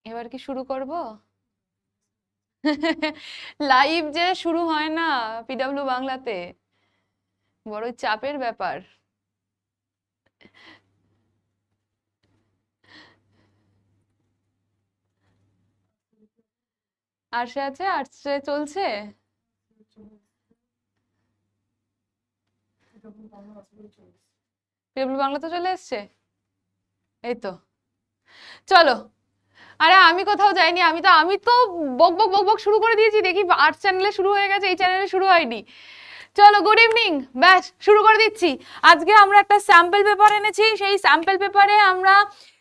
এবার কি শুরু করব? লাইভ যে শুরু হয় না পিডব্লিউ বাংলাতে, বড় চাপের ব্যাপার। আর্টসে আছে, আর্টসে চলছে। পিডব্লিউ বাংলা তো চলে এসছে, এই তো চলো। আরে আমি কোথাও যাইনি, আমি তো বক বক বক বক শুরু করে দিয়েছি, দেখি আর্টস চ্যানেলে শুরু হয়ে গেছে, এই চ্যানেলে শুরু হয়নি। চলো, গুড ইভিনিং, ব্যাস শুরু করে দিচ্ছি। আজকে আমরা একটা স্যাম্পল পেপার এনেছি, সেই স্যাম্পল পেপারে আমরা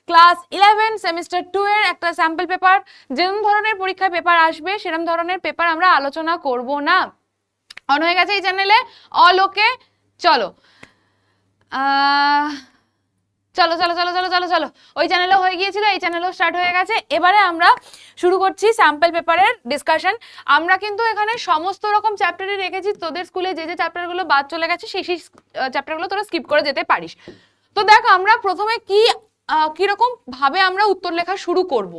ক্লাস 11 সেমিস্টার 2 এর একটা স্যাম্পল পেপার, যেরকম ধরনের পরীক্ষায় পেপার আসবে সেরকম ধরনের পেপার আমরা আলোচনা করব না। অন হয়ে গেছে এই চ্যানেলে, অল ওকে। চলো চলো চলো চলো চলো চলো চলো, ওই চ্যানেলও হয়ে গিয়েছিল, এই চ্যানেলও স্টার্ট হয়ে গেছে। এবারে আমরা শুরু করছি স্যাম্পল পেপারের ডিসকাশন। আমরা কিন্তু এখানে সমস্ত রকম চ্যাপ্টারই রেখেছি, তোদের স্কুলে যে যে চ্যাপ্টারগুলো বাদ চলে গেছে সেই সেই চ্যাপ্টারগুলো তোরা স্কিপ করে যেতে পারিস। তো দেখ, আমরা প্রথমে কিরকম ভাবে আমরা উত্তর লেখা শুরু করব।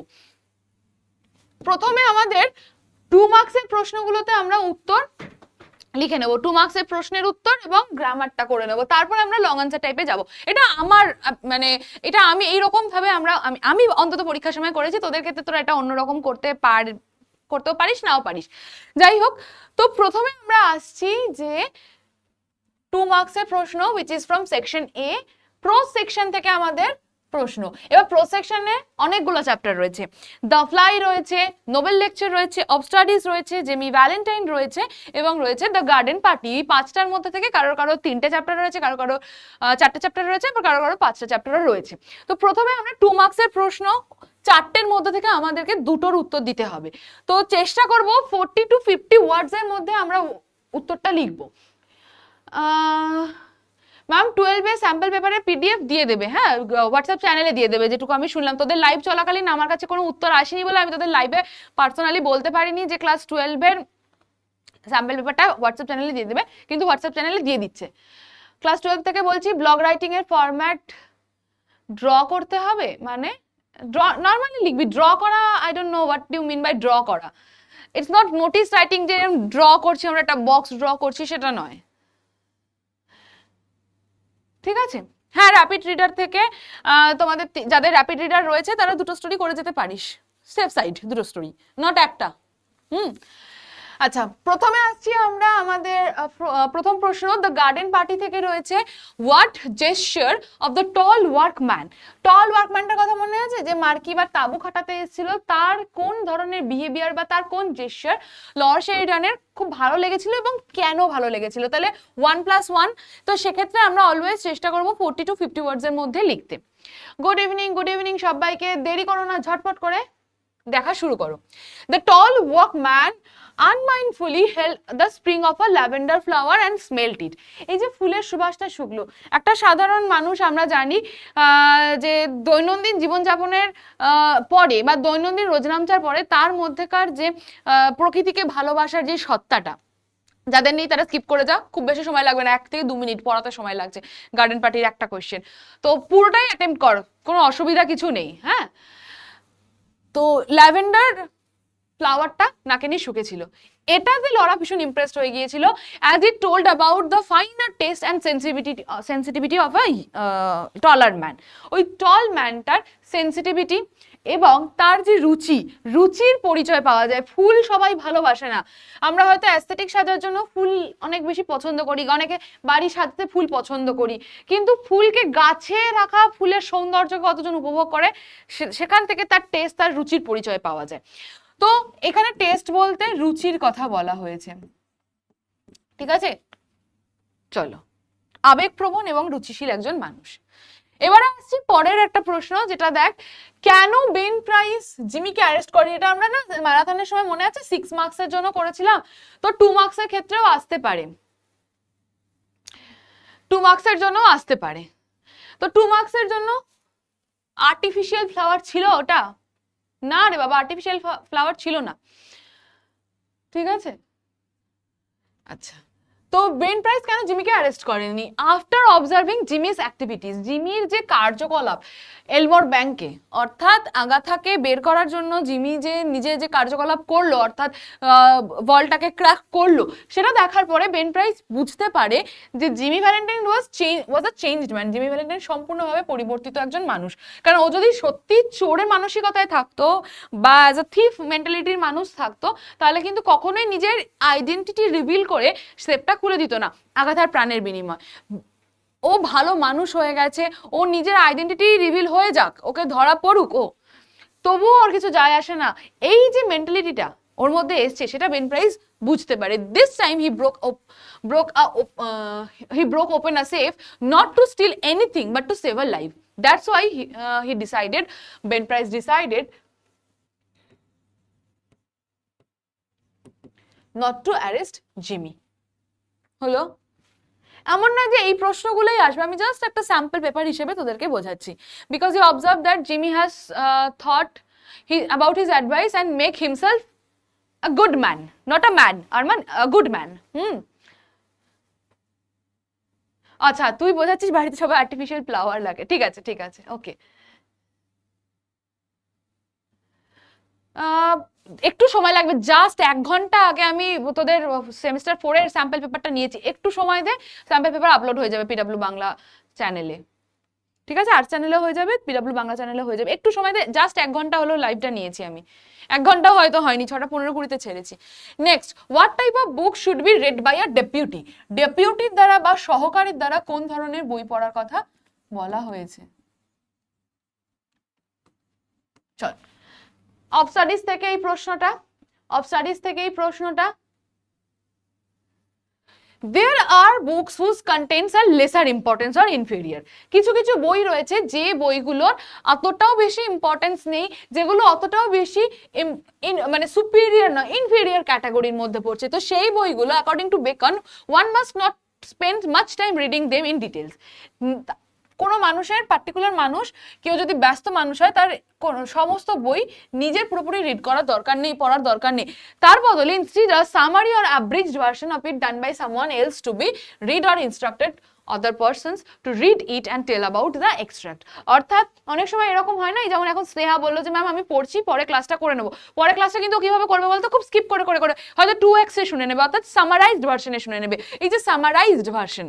প্রথমে আমাদের 2 মার্কসের প্রশ্নগুলোতে আমরা উত্তর লিখে নেব, 2 মার্কসের প্রশ্নের উত্তর এবং গ্রামারটা করে নেব, তারপর আমরা লং আনসার টাইপে যাব। এটা আমার মানে এটা আমি এইরকম ভাবে আমি অন্তত পরীক্ষার সময় করেছি, তোদের ক্ষেত্রে তোরা এটা অন্যরকম করতেও পারিস, নাও পারিস, যাই হোক। তো প্রথমে আমরা আসছি যে 2 মার্কসের প্রশ্ন, which is from section A, pros section থেকে আমাদের প্রশ্ন। এবার প্রোজ সেকশনে অনেকগুলো চ্যাপ্টার রয়েছে, দ্য ফ্লাই রয়েছে, নোবেল লেকচার রয়েছে, অব স্টাডিজ রয়েছে, জেমি ভ্যালেন্টাইন রয়েছে এবং রয়েছে দ্য গার্ডেন পার্টি। এই 5টার মধ্যে থেকে কারো 3টে চ্যাপ্টার রয়েছে, কারো 4টে চ্যাপ্টার রয়েছে, আবার কারো 5টা চ্যাপ্টারও রয়েছে। তো প্রথমে আমরা 2 মার্কসের প্রশ্ন, 4টের মধ্যে থেকে আমাদেরকে 2টোর উত্তর দিতে হবে। তো চেষ্টা করব 40 to 50 ওয়ার্ডস এর মধ্যে আমরা উত্তরটা লিখবো। ম্যাম 12 এর স্যাম্পল পেপারের পিডিএফ দিয়ে দেবে, হ্যাঁ হোয়াটসঅ্যাপ চ্যানেলে দিয়ে দেবে। যেটুকু আমি শুনলাম, তোদের লাইভ চলাকালীন আমার কাছে কোনো উত্তর আসেনি বলে আমি তোদের লাইভে পার্সোনালি বলতে পারিনি যে ক্লাস 12 এর স্যাম্পল পেপারটা হোয়াটসঅ্যাপ চ্যানেলে দিয়ে দেবে, কিন্তু হোয়াটসঅ্যাপ চ্যানেলে দিয়ে দিচ্ছে। ক্লাস 12 থেকে বলছি, ব্লগ রাইটিং এর ফরম্যাট ড্র করতে হবে, মানে ড্র নরমালি লিখবি, ড্র করা, I don't know what do mean by draw করা। ইটস নট নোটিস রাইটিং যে ড্র করছি আমরা, একটা বক্স ড্র করছি, সেটা নয়, ঠিক আছে? হ্যাঁ, র্যাপিড রিডার থেকে তোমাদের যাদের র্যাপিড রিডার রয়েছে তারা 2টো স্টোরি করে যেতে পারিস, সেফ সাইড 2টো স্টোরি, নট একটা। আচ্ছা, প্রথমে আসছি আমরা আমাদের প্রথম প্রশ্ন দ্য গার্ডেন পার্টি থেকে রয়েছে, what gesture of the tall workman. Tall ওয়ার্কম্যানটার কথা মনে আছে, যে মার্কি বা তাবু খাটাতে এসেছিল, তার কোন ধরনের বিহেভিয়ার বা তার কোন জেস্চার লর্ড শেরিডানের খুব ভালো লেগেছিল এবং কেন ভালো লেগেছিল? তাহলে 1+1। তো সেক্ষেত্রে আমরা অলওয়েজ চেষ্টা করব 40 to 50 ওয়ার্ডস এর মধ্যে লিখতে। গুড ইভিনিং সবাইকে, দেরি করো না, ঝটপট করে দেখা শুরু করো। The tall workman unmindfully held the spring of a lavender flower and smelled it. এই যে ফুলের সুবাসটা শুকলো, একটা সাধারণ মানুষ আমরা জানি যে দৈনন্দিন জীবনযাপনের পরে বা দৈনন্দিন রোজনামচার পরে তার মধ্যেকার যে প্রকৃতিকে ভালোবাসার যে সত্তাটা, যাদের নেই তারা স্কিপ করে যা, খুব বেশি সময় লাগবে না, 1 থেকে 2 মিনিট পড়াতে সময় লাগছে। গার্ডেন পার্টির একটা কোয়েশ্চেন, তো পুরোটাই অ্যাটেম্প্ট কর, কোনো অসুবিধা কিছু নেই। হ্যাঁ, তো ল্যাভেন্ডার ফ্লাওয়ারটা নাকে নিয়ে শুকেছিল, এটাতে লরা ভীষণ ইমপ্রেসড হয়ে গিয়েছিল, as it told about the finer taste and sensitivity of a taller man. ওই টল ম্যানটার সেন্সিটিভিটি এবং তার যে রুচির পরিচয় পাওয়া যায়। ফুল সবাই ভালোবাসে না, আমরা হয়তো অ্যাস্থেটিক সাজার জন্য ফুল অনেক বেশি পছন্দ করি, অনেকে বাড়ি সাজাতে ফুল পছন্দ করি, কিন্তু ফুলকে গাছে রাখা ফুলের সৌন্দর্যকে কতজন উপভোগ করে, সেখান থেকে তার টেস্ট, তার রুচির পরিচয় পাওয়া যায়। তো এখানে টেস্ট বলতে রুচির কথা বলা হয়েছে, ঠিক আছে? চলো, আবেগপ্রবণ এবং রুচিশীল একজন মানুষ। এবারে আসছি পরের একটা প্রশ্ন, যেটা দেখ, কেন বেন প্রাইস জিমিকে অ্যারেস্ট করে? এটা আমরা না ম্যারাথনের সময় মনে আছে 6 মার্কসের জন্য করেছিলাম, তো 2 মার্কসের ক্ষেত্রেও আসতে পারে, 2 মার্কসের জন্য আসতে পারে। তো 2 মার্কসের জন্য আর্টিফিশিয়াল ফ্লাওয়ার ছিল ওটা? না রে বাবা, আর্টিফিশিয়াল ফ্লাওয়ার ছিল না, ঠিক আছে? আচ্ছা, তো বেন প্রাইস কেন জিমিকে অ্যারেস্ট করেনি? আফটার অবজার্ভিং জিমিস অ্যাক্টিভিটিস, জিমির যে কার্যকলাপ এলমোর ব্যাংকে, অর্থাৎ আগাথাকে বের করার জন্য জিমি যে নিজে যে কার্যকলাপ করলো, অর্থাৎ বলটাকে ক্র্যাক করলো, সেটা দেখার পরে বেন প্রাইস বুঝতে পারে যে জিমি ভ্যালেন্টাইন ওয়াজ আ চেঞ্জড ম্যান। জিমি ভ্যালেন্টাইন সম্পূর্ণভাবে পরিবর্তিত একজন মানুষ। কারণ ও যদি সত্যি চোরের মানসিকতায় থাকতো বা অ্যাজ আ থিফ মেন্টালিটির মানুষ থাকতো, তাহলে কিন্তু কখনোই নিজের আইডেন্টিটি রিভিল করে স্লেপটা খুলে দিত না আগাথার প্রাণের বিনিময়। ও ভালো মানুষ হয়ে গেছে, ও নিজের আইডেন্টিটি রিভিল হয়ে যাক, ওকে ধরা পড়ুক, ও তবুও ওর কিছু যায় আসে না। এই যে মেন্টালিটিটা ওর মধ্যে এসছে, সেটা বেন প্রাইস বুঝতে পারে। This time he broke open a safe, not to steal anything but to save a life. That's why Ben Price decided not to arrest Jimmy. হলো? এমন না যে এই প্রশ্নগুলোই আসবে, আমি জাস্ট একটা স্যাম্পল পেপার হিসেবে তোদেরকে বোঝাচ্ছি। Because you observe that Jimmy has thought about his advice and make himself a good man, not a man, Arman, a good man. আচ্ছা, তুই বোঝাচ্ছিস বাড়িতে সবাই আর্টিফিশিয়াল ফ্লাওয়ার লাগে, ঠিক আছে ঠিক আছে, ওকে। একটু সময় লাগবে, জাস্ট 1 ঘন্টা আগে আমি তোদের সেমিস্টার 4 এর স্যাম্পল পেপারটা নিয়েছি, একটু সময় দে, স্যাম্পল পেপার আপলোড হয়ে যাবে পিডব্লিউ বাংলা চ্যানেলে, ঠিক আছে? আর্টস চ্যানেলে হয়ে যাবে, পিডব্লিউ বাংলা চ্যানেলে হয়ে যাবে, একটু সময় দে, জাস্ট 1 ঘন্টা হলো লাইভটা নিয়েছি আমি, 1 ঘন্টা হয়তো হয়নি, 6:15-20 ছেড়েছি। Next, what type of book should be read by a deputy? ডেপুটির দ্বারা বা সহকারীর দ্বারা কোন ধরনের বই পড়ার কথা বলা হয়েছে? চল, অফ স্টাডিজ থেকে এই প্রশ্নটা, There are books whose contents are lesser importance or inferior. কিছু কিছু বই রয়েছে যে বইগুলোর অতটাও বেশি ইম্পর্টেন্স নেই, যেগুলো অতটাও বেশি মানে সুপিরিয়র না, ইনফেরিয়র ক্যাটাগরির মধ্যে পড়ছে। তো সেই বইগুলো according to beacon, one must not spend much time reading them in details. কোনো মানুষের, পার্টিকুলার মানুষ, কেউ যদি ব্যস্ত মানুষ হয়, তার সমস্ত বই নিজের পুরোপুরি রিড করার দরকার নেই, পড়ার দরকার নেই। তার বদলে instead a summary or abridged version of it done by someone else to be read or instructed other persons to read it and tell about the extract. অর্থাৎ অনেক সময় এরকম হয় না, যেমন এখন স্নেহা বললো যে ম্যাম আমি পড়ছি, পরে ক্লাসটা করে নেবো। পরে ক্লাসটা কিন্তু কিভাবে করবে বলতো? খুব স্কিপ করে করে করে হয়তো 2x এ শুনে নেবে, অর্থাৎ সামারাইজড ভার্সনে শুনে নেবে। এই যে সামারাইজড ভার্সন,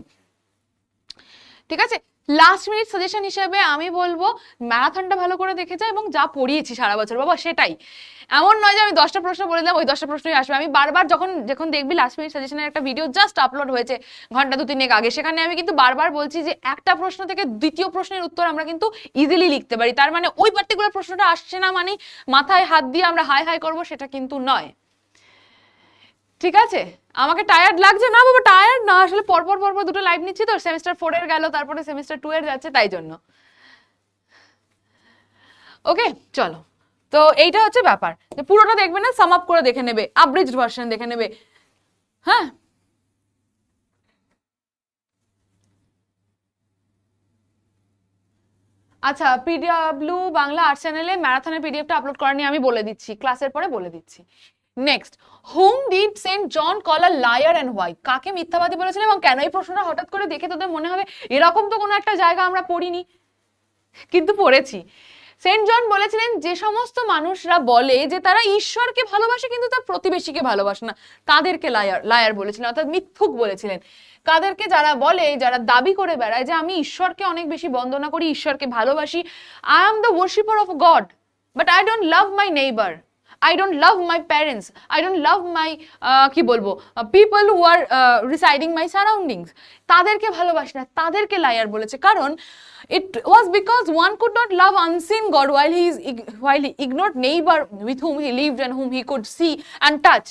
ঠিক আছে? লাস্ট মিনিট সাজেশন হিসেবে আমি বলবো ম্যারাথনটা ভালো করে দেখে যা এবং যা পড়িয়েছি সারা বছর, বাবা সেটাই। এমন নয় যে আমি 10টা প্রশ্ন বলে দিলাম, ওই 10টা প্রশ্নই আসবে। আমি বারবার যখন দেখবি লাস্ট মিনিট সাজেশনের একটা ভিডিও জাস্ট আপলোড হয়েছে ঘন্টা 2-3 আগে, সেখানে আমি কিন্তু বারবার বলছি যে একটা প্রশ্ন থেকে দ্বিতীয় প্রশ্নের উত্তর আমরা কিন্তু ইজিলি লিখতে পারি। তার মানে ওই পার্টিকুলার প্রশ্নটা আসছে না মানে মাথায় হাত দিয়ে আমরা হাই হাই করবো, সেটা কিন্তু নয়, ঠিক আছে? আমাকে টায়ার্ড লাগছে না বাবা, টায়ার্ড না, আসলে পরপর 2টো লাইভ নিচ্ছি তো, সেমিস্টার 4 এর গেল, তারপরে সেমিস্টার 2 এর যাচ্ছে, তাই জন্য। ওকে, চলো। তো এইটা হচ্ছে ব্যাপার, যে পুরোটা দেখবে না, সাম আপ করে দেখে নেবে, আবরিজড ভার্সন দেখে নেবে। হ্যাঁ, আচ্ছা, পিডব্লিউ বাংলা আর্টস চ্যানেলে ম্যারাথনের পিডিএফটা আপলোড করা নিয়ে আমি বলে দিচ্ছি, ক্লাসের পরে বলে দিচ্ছি। Next, whom did Saint John call a liar and why? কাকে মিথ্যাবাদী বলেছেন এবং কেন? এই প্রশ্নটা হঠাৎ করে দেখে তোদের মনে হবে এরকম তো কোনো একটা জায়গা আমরা পড়িনি, কিন্তু পড়েছি। সেন্ট জন বলেছিলেন যে সমস্ত মানুষরা বলে যে তারা ঈশ্বরকে ভালোবাসে কিন্তু তার প্রতিবেশীকে ভালোবাসে না, তাদেরকে লায়ার বলেছিলেন, অর্থাৎ মিথ্যুক বলেছিলেন। কাদেরকে? যারা বলে, যারা দাবি করে বেড়ায় যে আমি ঈশ্বরকে অনেক বেশি বন্দনা করি, ঈশ্বরকে ভালোবাসি, I am the worshipper of god, but I don't love my neighbour, I don't love my parents, I don't love my কি বলবো people who are residing my surroundings, তাদেরকে ভালোবাসে না, তাদেরকে লায়ার বলেছে। কারণ it was because one could not love unseen God while he ignored neighbor with whom he lived and whom he could see and touch.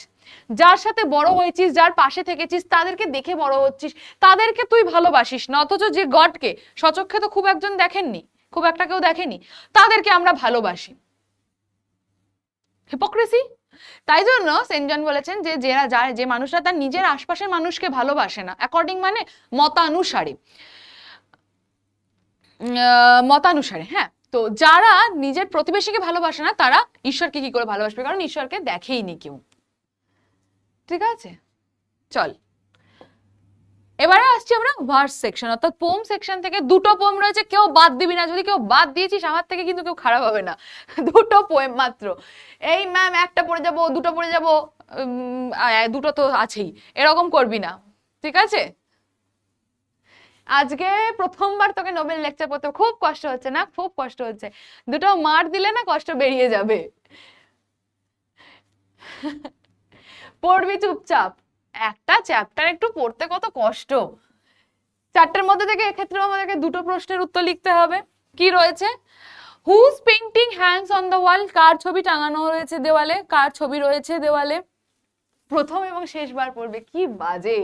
যার সাথে বড় হয়েছিস, যার পাশে থেকেছিস, তাদেরকে দেখে বড় হচ্ছিস, তাদেরকে তুই ভালোবাসিস না, অথচ যে গডকে সচক্ষে তো খুব একজন দেখেননি, খুব একটা কেউ দেখেনি, তাদেরকে আমরা ভালোবাসি। হিপোক্রেসি। তাই জন্য সেন্ট জন বলেছেন যে যে মানুষরা তার নিজের আশপাশের মানুষকে ভালোবাসে না, অ্যাকর্ডিং মানে মতানুসারে, হ্যাঁ, তো যারা নিজের প্রতিবেশীকে ভালোবাসে না তারা ঈশ্বরকে কি করে ভালোবাসবে? কারণ ঈশ্বরকে দেখেইনি কেউ, ঠিক আছে? চল, এবারে আসছি আমরা ভার্স সেকশন, অর্থাৎ পোম সেকশন থেকে দুটো পোম রয়েছে, কেউ বাদ দিবি না, যদি কেউ বাদ দিয়েছিস আমার থেকে কিন্তু কেউ খারাপ হবে না, দুটো পোয়েম মাত্র। এই ম্যাম একটা পড়ে যাবো, দুটো পড়ে যাবো, দুটো তো আছেই, এরকম করবি না, ঠিক আছে? আজকে প্রথমবার তোকে নোবেল লেকচার পড়তে খুব কষ্ট হচ্ছে না? খুব কষ্ট হচ্ছে, দুটো মার দিলে না কষ্ট বেরিয়ে যাবে। পড়বি চুপচাপ, একটা চ্যাপ্টার একটু পড়তে কত কষ্ট। চারটের মধ্যে থেকে এক্ষেত্রে আমাদেরকে দুটো প্রশ্নের উত্তর লিখতে হবে। কি রয়েছে? Whose painting hangs on the wall, কার ছবি টাঙানো রয়েছে দেওয়ালে, কার ছবি রয়েছে দেওয়ালে। প্রথম এবং শেষবার পড়বে, কি বাজে।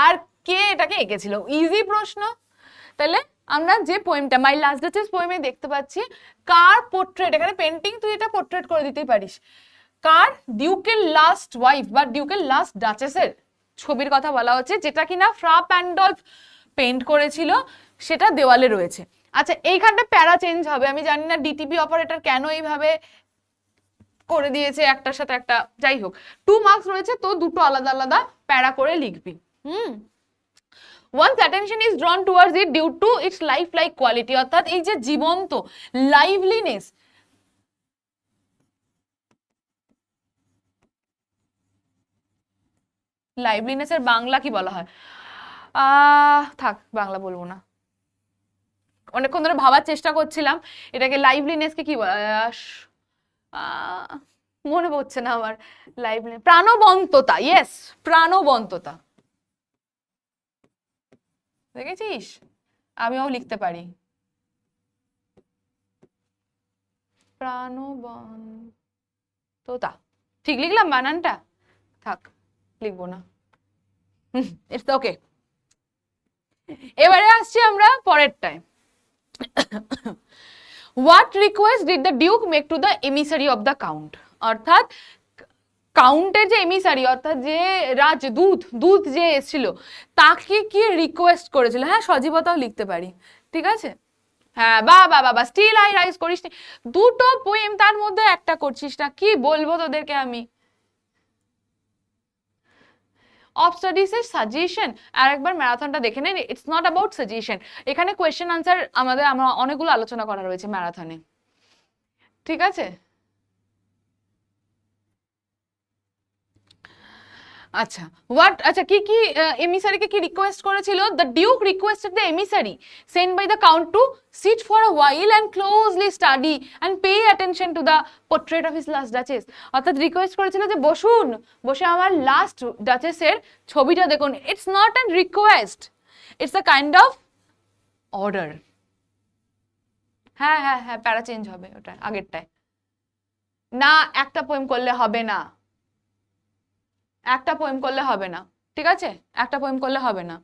আর কে এটাকে এঁকেছিল? ইজি প্রশ্ন। তাহলে আমরা যে পোয়েমটা মাই লাস্ট ডাচেস পোয়েমে দেখতে পাচ্ছি, কার পোর্ট্রেট, এখানে পেন্টিং, তুই এটা পোর্ট্রেট করে দিতেই পারিস, কার? ডিউকের লাস্ট ওয়াইফ বা ডিউকের লাস্ট ডাচেসের ছবির কথা বলা হচ্ছে, যেটা কিনা ফ্রা প্যান্ডলফ পেইন্ট করেছিল, সেটা দেওয়ালে রয়েছে। আচ্ছা, এইখানটা প্যারা চেঞ্জ হবে, আমি জানি না ডিটিপি অপারেটর কেন এইভাবে করে দিয়েছে একটার সাথে একটা, যাই হোক 2 মার্কস রয়েছে, তো দুটো আলাদা আলাদা প্যারা করে লিখবি। One's attention is drawn towards it due to its lifelike quality, অর্থাৎ এই যে জীবন্ত, লাইভলিনেস, লাইভলিনেসের বাংলা কি বলা হয়? থাক, বাংলা বলবো না, অনেকক্ষণ ধরে ভাবার চেষ্টা করছিলাম এটাকে লাইভলিনেসকে কি বলা, মনে পড়ছে না আমার। লাইভলিনেস, প্রাণবন্ততা, ইয়েস, প্রাণবন্ততা। দেখেছিস, আমিও লিখতে পারি, প্রাণবন্ততা। ঠিক লিখলাম বানানটা? থাক, লিখবো না, ইটস ওকে। এবারে আসছি আমরা পরেরটায়। What request did the duke make to the emissary of the count, অর্থাৎ কাউন্টের যে এমিসারি, অর্থাৎ যে রাজদূত, দূত যে এসেছিল, তাকে কি রিকোয়েস্ট করেছিল? হ্যাঁ, সজীবতাও লিখতে পারি, ঠিক আছে? হ্যাঁ, বাবা বাবা, স্টিল আই রাইজ করিস নি, দুটো পোয়েম তার মধ্যে একটা করছিস না, কি বলবো তোদেরকে আমি। অফ স্টাডিজের সাজেশন, আর একবার ম্যারাথনটা দেখে নেন, ইটস নট অ্যাবাউট সাজেশন, এখানে কোয়েশ্চেন আনসার আমরা অনেকগুলো আলোচনা করা রয়েছে ম্যারাথনে, ঠিক আছে? আচ্ছা, আচ্ছা কি কি এমিসারিকে কি রিকোয়েস্ট করেছিল? The duke requested the emissary sent by the count to sit for a while and closely study and pay attention to the portrait of his last duchess, অর্থাৎ রিকোয়েস্ট করেছিল যে বসুন, বসে আমার লাস্ট ডাচেসের ছবিটা দেখুন। It's not an request, it's a kind of order. হ্যাঁ হ্যাঁ হ্যাঁ, প্যারা চেঞ্জ হবে ওটা আগেরটায়। না, একটা পোয়েম করলে হবে না, একটা পোয়েম করলে হবে না, ঠিক আছে? একটা পোয়েম করলে হবে না।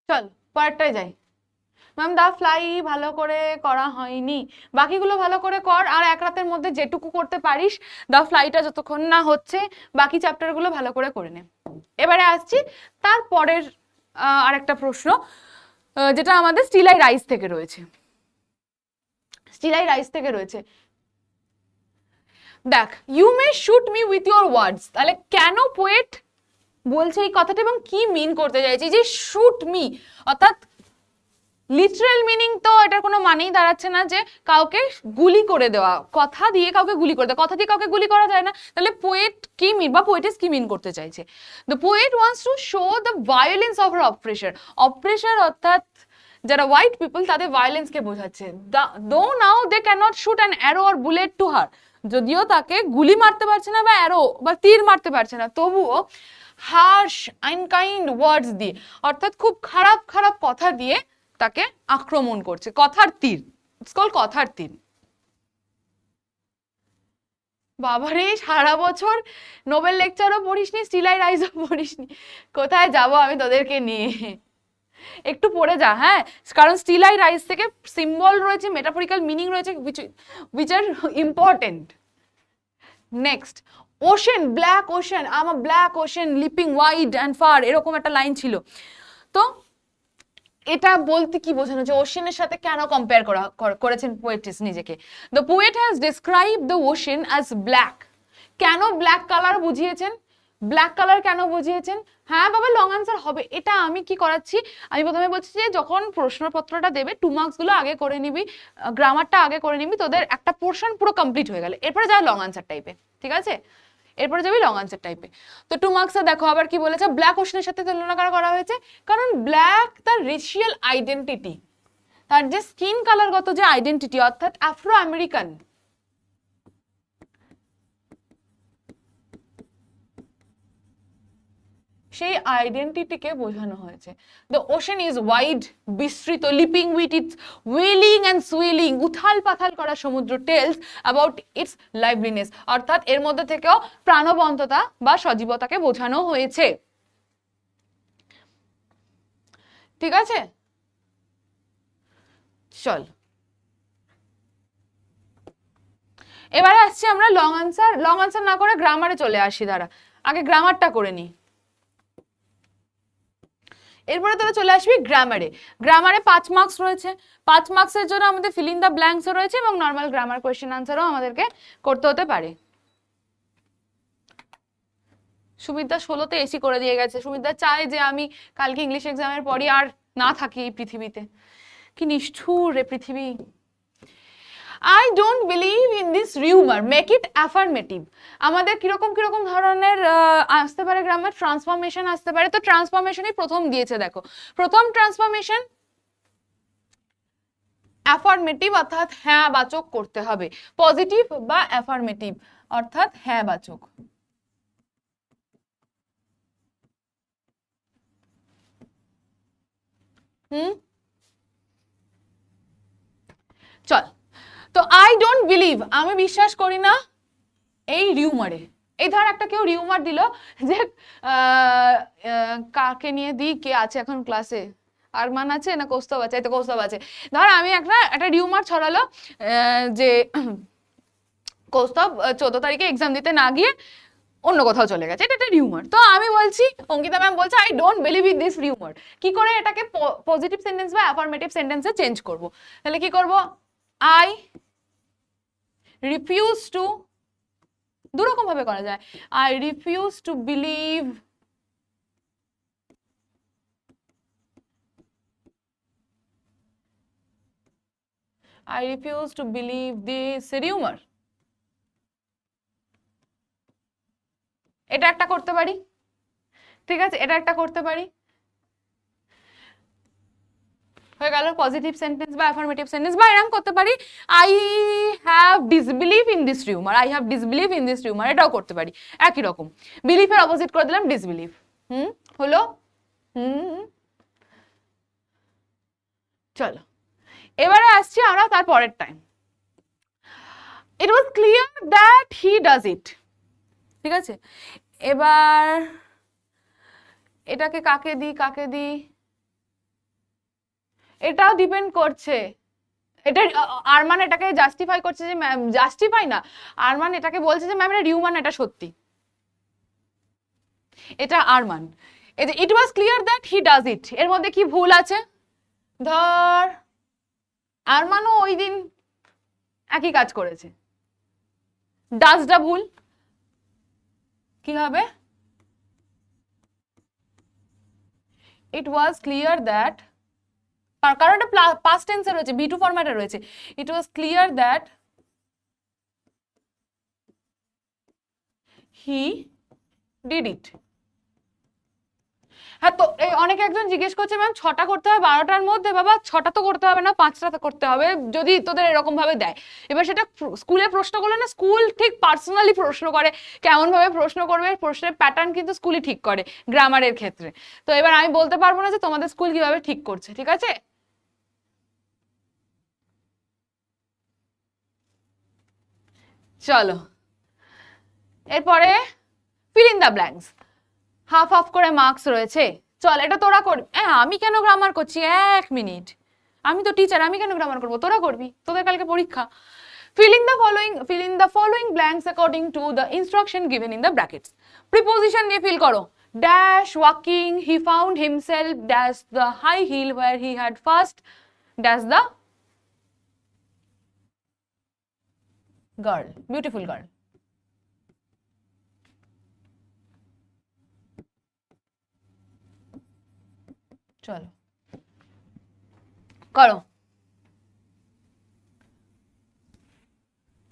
চল পরেরটায় যাই। ম্যাম দা ফ্লাই ভালো করে করা হয়নি, বাকিগুলো ভালো করে কর, আর এক রাতের মধ্যে যেটুকু করতে পারিস দা ফ্লাইটা যতক্ষণ না হচ্ছে বাকি চ্যাপ্টারগুলো ভালো করে করে নে। এবারে আসছি তারপরের আরেকটা প্রশ্ন, যেটা আমাদের স্টিল আই রাইজ থেকে রয়েছে। স্টিল আই রাইজ থেকে রয়েছে, দেখ, you may shoot me with your words, তাহলে কেন পোয়েট বলছে এই কথাটা এবং কি মিন করতে চাইছে যে শুট মি, অর্থাৎ লিটারাল মিনিং তো এটার কোনো মানেই দাঁড়াচ্ছে না যে কাউকে গুলি করে দেওয়া, কথা দিয়ে কাউকে গুলি করে দেওয়া, কথা দিয়ে কাউকে গুলি করা যায় না, তাহলে পোয়েট কি মিন বা পোয়েটিস কি মিন করতে চাইছে? The poet wants to show the violence of her oppressor, oppressor অর্থাৎ যারা হোয়াইট পিপল তাদের ভায়োলেন্সকে বোঝাচ্ছে। Though now they can not shoot an arrow or bullet to her, যদিও তাকে গুলি মারতে পারছে না বা অ্যারো বা তীর মারতে পারছে না, তবুও হার্শ আনকাইন্ড ওয়ার্ডস দিয়ে, অর্থাৎ খুব খারাপ খারাপ কথা দিয়ে তাকে আক্রমণ করছে। কথার তীর, ইটস কল্ড কথার তীর। বাবারে, সারা বছর নোবেল লেকচারও পড়িসনি, স্টিল আই রাইজও পড়িসনি, কোথায় যাব আমি তোদেরকে নিয়ে? একটু পড়ে যা, হ্যাঁ, কারণ স্টিল আই রাইজ থেকে সিম্বল রয়েছে, মেটাফরিক্যাল মিনিং রয়েছে, which are important. Next, ocean, black ocean, I'm a black ocean leaping wide and far, এরকম একটা লাইন ছিল। তো এটা বলতে কি বোঝানো যে ওশেনের সাথে কেন কম্পেয়ার করেছেন পোয়েটিস নিজেকে? The poet has describe the ocean as black. কেন ব্ল্যাক কালার বুঝিয়েছেন? ব্ল্যাক কালার কেন বুঝিয়েছেন? হ্যাঁ বাবা, লং আনসার হবে। এটা আমি কি করাচ্ছি, আমি প্রথমে বলছি যে যখন প্রশ্নপত্রটা দেবে 2 মার্কস গুলো আগে করে নিবি, গ্রামারটা আগে করে নিবি, তোদের একটা পোর্শন পুরো কমপ্লিট হয়ে গেল, এরপরে যা লং আনসার টাইপে, ঠিক আছে? এরপরে যাবি লং আনসার টাইপে। তো 2 মার্কসে দেখো আবার কি বলেছে, ব্ল্যাক ওশেনের সাথে তুলনা করা হয়েছে, কারণ ব্ল্যাক তার রেশিয়াল আইডেন্টিটি, তার যে স্কিন কালারগত যে আইডেন্টিটি, অর্থাৎ আফ্রো আমেরিকান, সেই আইডেন্টিটিকে বোঝানো হয়েছে। দ্য ওশেন ইজ ওয়াইড, বিস্তৃত, leaping with its wailing and swilling, উথাল পাথাল করা সমুদ্র, টেলস অ্যাবাউট ইটস লাইভলিনেস, অর্থাৎ এর মধ্যে থেকেও প্রাণবন্ততা বা সজীবতাকে বোঝানো হয়েছে। ঠিক আছে, চল এবারে আসছি আমরা লং আনসার না করে গ্রামারে চলে আসি। দাঁড়া, আগে গ্রামারটা করে নি, এরপরে তোরা চলে আসবি গ্রামারে। গ্রামারে 5 মার্কস রয়েছে, 5 মার্কসের জন্য আমাদের ফিল ইন দ্য ব্ল্যাঙ্কসও রয়েছে এবং নর্মাল গ্রামার কোয়েশ্চেন আনসারও আমাদেরকে করতে হতে পারে। সুবিধা 16তে এসি করে দিয়ে গেছে। সুবিধা চায় যে আমি কালকে ইংলিশ এক্সামের পরই আর না থাকি এই পৃথিবীতে। কি নিষ্ঠুর রে পৃথিবী। I don't believe in this rumor, make it affirmative. আমাদের কিরকম ধরনের আসতে পারে গ্রামার, ট্রান্সফরমেশন আসতে পারে। তো ট্রান্সফরমেশনই প্রথম দিয়েছে, দেখো প্রথম ট্রান্সফরমেশন অ্যাফার্মেটিভ, অর্থাৎ হ্যাঁ বাচক করতে হবে, পজিটিভ বা অ্যাফার্মেটিভ অর্থাৎ হ্যাঁ বাচক। চল, তো আই ডোন্ট বিলিভ, আমি বিশ্বাস করি না এই রিউমারে। এই ধর একটা কেউ রিউমার দিল যে কাকে নিয়ে দিই, কে আছে এখন ক্লাসে, আরমান আছে না কৌস্তব আছে? এই তো কৌস্তব আছে। ধর আমি একটা রিউমার ছড়ালো যে কৌস্তব 14 তারিখে এক্সাম দিতে না গিয়ে অন্য কোথাও চলে গেছে, এটা একটা রিউমার। তো আমি বলছি, অঙ্কিতা ম্যাম বলছে I don't believe in this rumour. কি করে এটাকে পজিটিভ সেন্টেন্স বা অ্যাফার্মেটিভ সেন্টেন্সে চেঞ্জ করব? তাহলে কি করব? আই রিফিউজ টু, দুরকম ভাবে করা যায়। I refuse to believe this rumour. এটা একটা করতে পারি, ঠিক আছে, এটা একটা করতে পারি, হয়ে গেল পজিটিভ সেন্টেন্স বা অ্যাফার্মেটিভ সেন্টেন্স। বা এরকম করতে পারি, I have disbelieve in this rumour, I have disbelieve in this rumour, এটাও করতে পারি একই রকম। বিলিফের অপোজিট করে দিলাম ডিসবিলিভ। হলো? চলো এবারে আসছি আমরা তার পরের time. It was clear that he does ইট। ঠিক আছে, এবার এটাকে কাকে দিই, এটাও ডিপেন্ড করছে। এটা আরমান এটাকে জাস্টিফাই করছে যে ম্যাম, জাস্টিফাই না, আরমান এটাকে বলছে যে ম্যাম এটা রিউমান, এটা সত্যি, এটা আরমান। It was clear that he does it, এর মধ্যে কি ভুল আছে? ধর আরমানও ওই দিন একই কাজ করেছে, ডাজটা ভুল, কি হবে? ইট ওয়াজ ক্লিয়ার দ্যাট, কারণ এটা পাস্ট টেন্সে রয়েছে, বি টু ফরম্যাটে রয়েছে। It was clear that he did it. হ্যাঁ, তো অনেকে একজন জিজ্ঞেস করছে ম্যাম 6টা করতে হবে 12টার মধ্যে। বাবা 6টা তো করতে হবে না, 5টা করতে হবে যদি তোদের এরকম ভাবে দেয়। এবার সেটা স্কুলে প্রশ্ন করলে না, স্কুল ঠিক পার্সোনালি প্রশ্ন করে, কেমন ভাবে প্রশ্ন করবে, প্রশ্নের প্যাটার্ন কিন্তু স্কুলই ঠিক করে গ্রামারের ক্ষেত্রে। তো এবার আমি বলতে পারবো না যে তোমাদের স্কুল কিভাবে ঠিক করছে, ঠিক আছে? চলো এরপরে fill in the blanks. Half half করে মার্কস রয়েছে, চল এটা তোরা করবি। আমি কেন গ্রামার করছি, 1 মিনিট, আমি তো টিচার, আমি কেন গ্রামার করবো, তোরা করবি, তোদের কালকে পরীক্ষা। fill in the following blanks according to the instruction given in the brackets. Preposition নিয়ে fill করো। dash walking, he found himself, dash the high hill where he had first, dash the girl, beautiful girl. চলো করো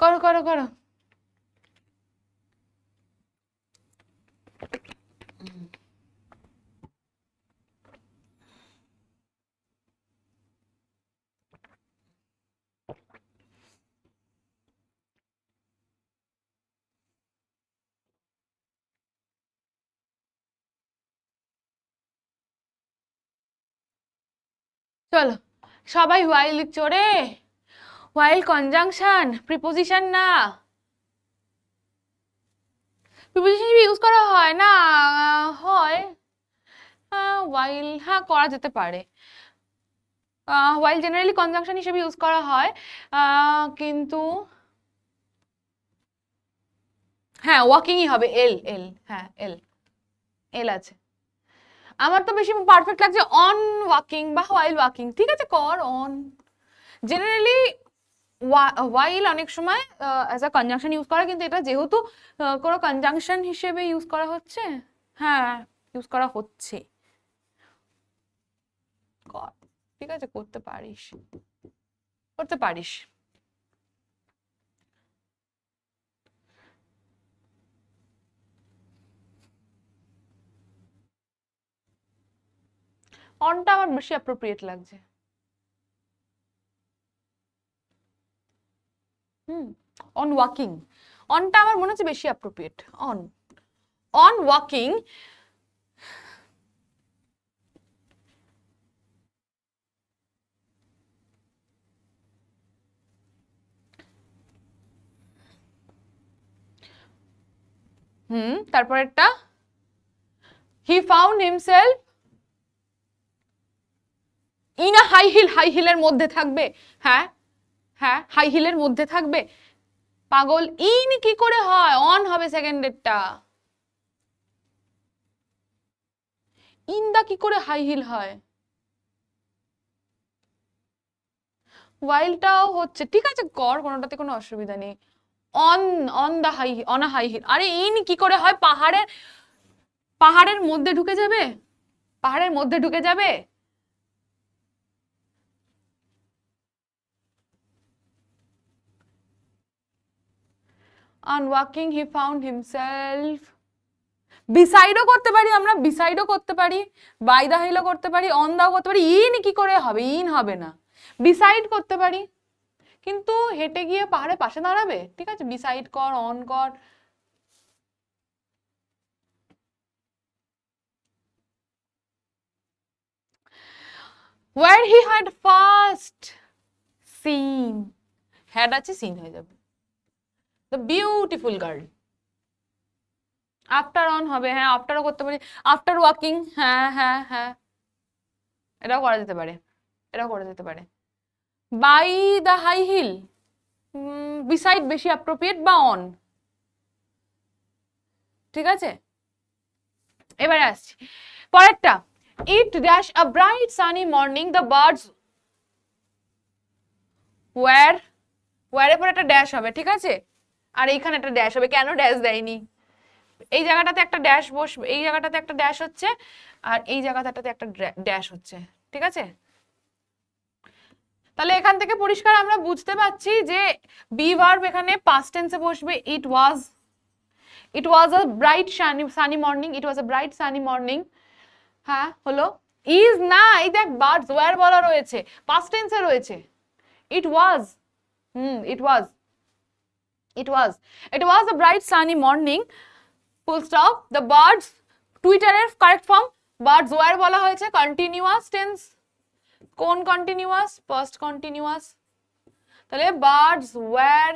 করো করো করো। চলো সবাই while লিখছো রে, while conjunction, preposition না, প্রিপোজিশন ইউজ করা হয় না, হয় while, হ্যাঁ করা যেতে পারে, while জেনারেলি কনজাংশন হিসেবে ইউজ করা হয়, কিন্তু হ্যাঁ ওয়াকিংই হবে, এল এল, হ্যাঁ এল এল আছে। আমার তো বেশি পারফেক্ট লাগছে অন ওয়াকিং বা while ওয়াকিং, ঠিক আছে কর অন। জেনারেলি while অনেক সময় অ্যাজ আ কনজাংশন ইউজ করা, কিন্তু এটা যেহেতু কোনো কনজাংশন হিসেবে ইউজ করা হচ্ছে, হ্যাঁ ইউজ করা হচ্ছে, কর, ঠিক আছে করতে পারিস, করতে পারিস। অনটা আমার বেশি অ্যাপ্রোপ্রিয়েট লাগছে। অন ওয়াকিং, অনটা আমার মনে হচ্ছে বেশি অ্যাপ্রোপ্রিয়েট। অন অন ওয়াকিং, তারপরেরটা he found himself in a high hill, high হিলের মধ্যে থাকবে, হ্যাঁ হ্যাঁ হাই হিলের মধ্যে থাকবে, পাগল, ইন কি করে হয়, অন হবে সেকেন্ডেরটা, ইন দা কি করে হাই হিল হয়, ওয়াইলটাও হচ্ছে, ঠিক আছে কর, কোনোটাতে কোনো অসুবিধা নেই। On on the high, on a high hill, আরে ইন কি করে হয়, পাহাড়ের, পাহাড়ের মধ্যে ঢুকে যাবে, পাহাড়ের মধ্যে ঢুকে যাবে, on walking he found himself, বিসাইডও করতে পারি আমরা, বিসাইডও করতে পারি, বাই দা হিলও করতে পারি, অন দাও করতে পারি, ইন কি করে হবে, ইন হবে না, বিসাইড করতে পারি, কিন্তু হেঁটে গিয়ে পাহাড়ে পাশে দাঁড়াবে, ঠিক আছে বিসাইড কর, অন কর। where he had first seen, had আছে seen হয়ে যাবে, the beautiful girl, after on হবে, হ্যাঁ আফটারও করতে পারি, আফটার ওয়াকিং, হ্যাঁ হ্যাঁ হ্যাঁ এটাও করা যেতে পারে, এটাও করা যেতে পারে। By the high hill, beside বেশি অ্যাপ্রোপ্রিয়েট, বা অন, ঠিক আছে। এবারে আসছি পরেরটা, it dash a bright sunny morning the birds were, ওয়্যারের পর একটা ড্যাশ হবে, ঠিক আছে, আর এইখানে একটা ড্যাশ হবে, কেন ড্যাশ দেয়নি, এই জায়গাটাতে একটা ড্যাশ বসবে, এই জায়গাটাতে একটা ড্যাশ হচ্ছে, আর এই জায়গাটাতে একটা ড্যাশ হচ্ছে, ঠিক আছে। তাহলে এখান থেকে পরিষ্কার আমরা বুঝতে পারছি যে বি ভার্ব এখানে পাস্ট টেন্সে বসবে, it was a bright sunny morning, it was a bright sunny morning, হ্যাঁ হলো। ইজ না, এই দেখ বার্ডস ওয়্যার বলা রয়েছে, পাস্ট টেন্সে রয়েছে, it was, it was, it was, it was a bright sunny morning, full stop, the birds, টুইটারের কারেক্ট ফর্ম, বার্ডস ওয়্যার বলা হয়েছে, কন্টিনিউয়াস টেন্স, কোন কন্টিনিউয়াস, পাস্ট কন্টিনিউয়াস, তাহলে বার্ডস ওয়্যার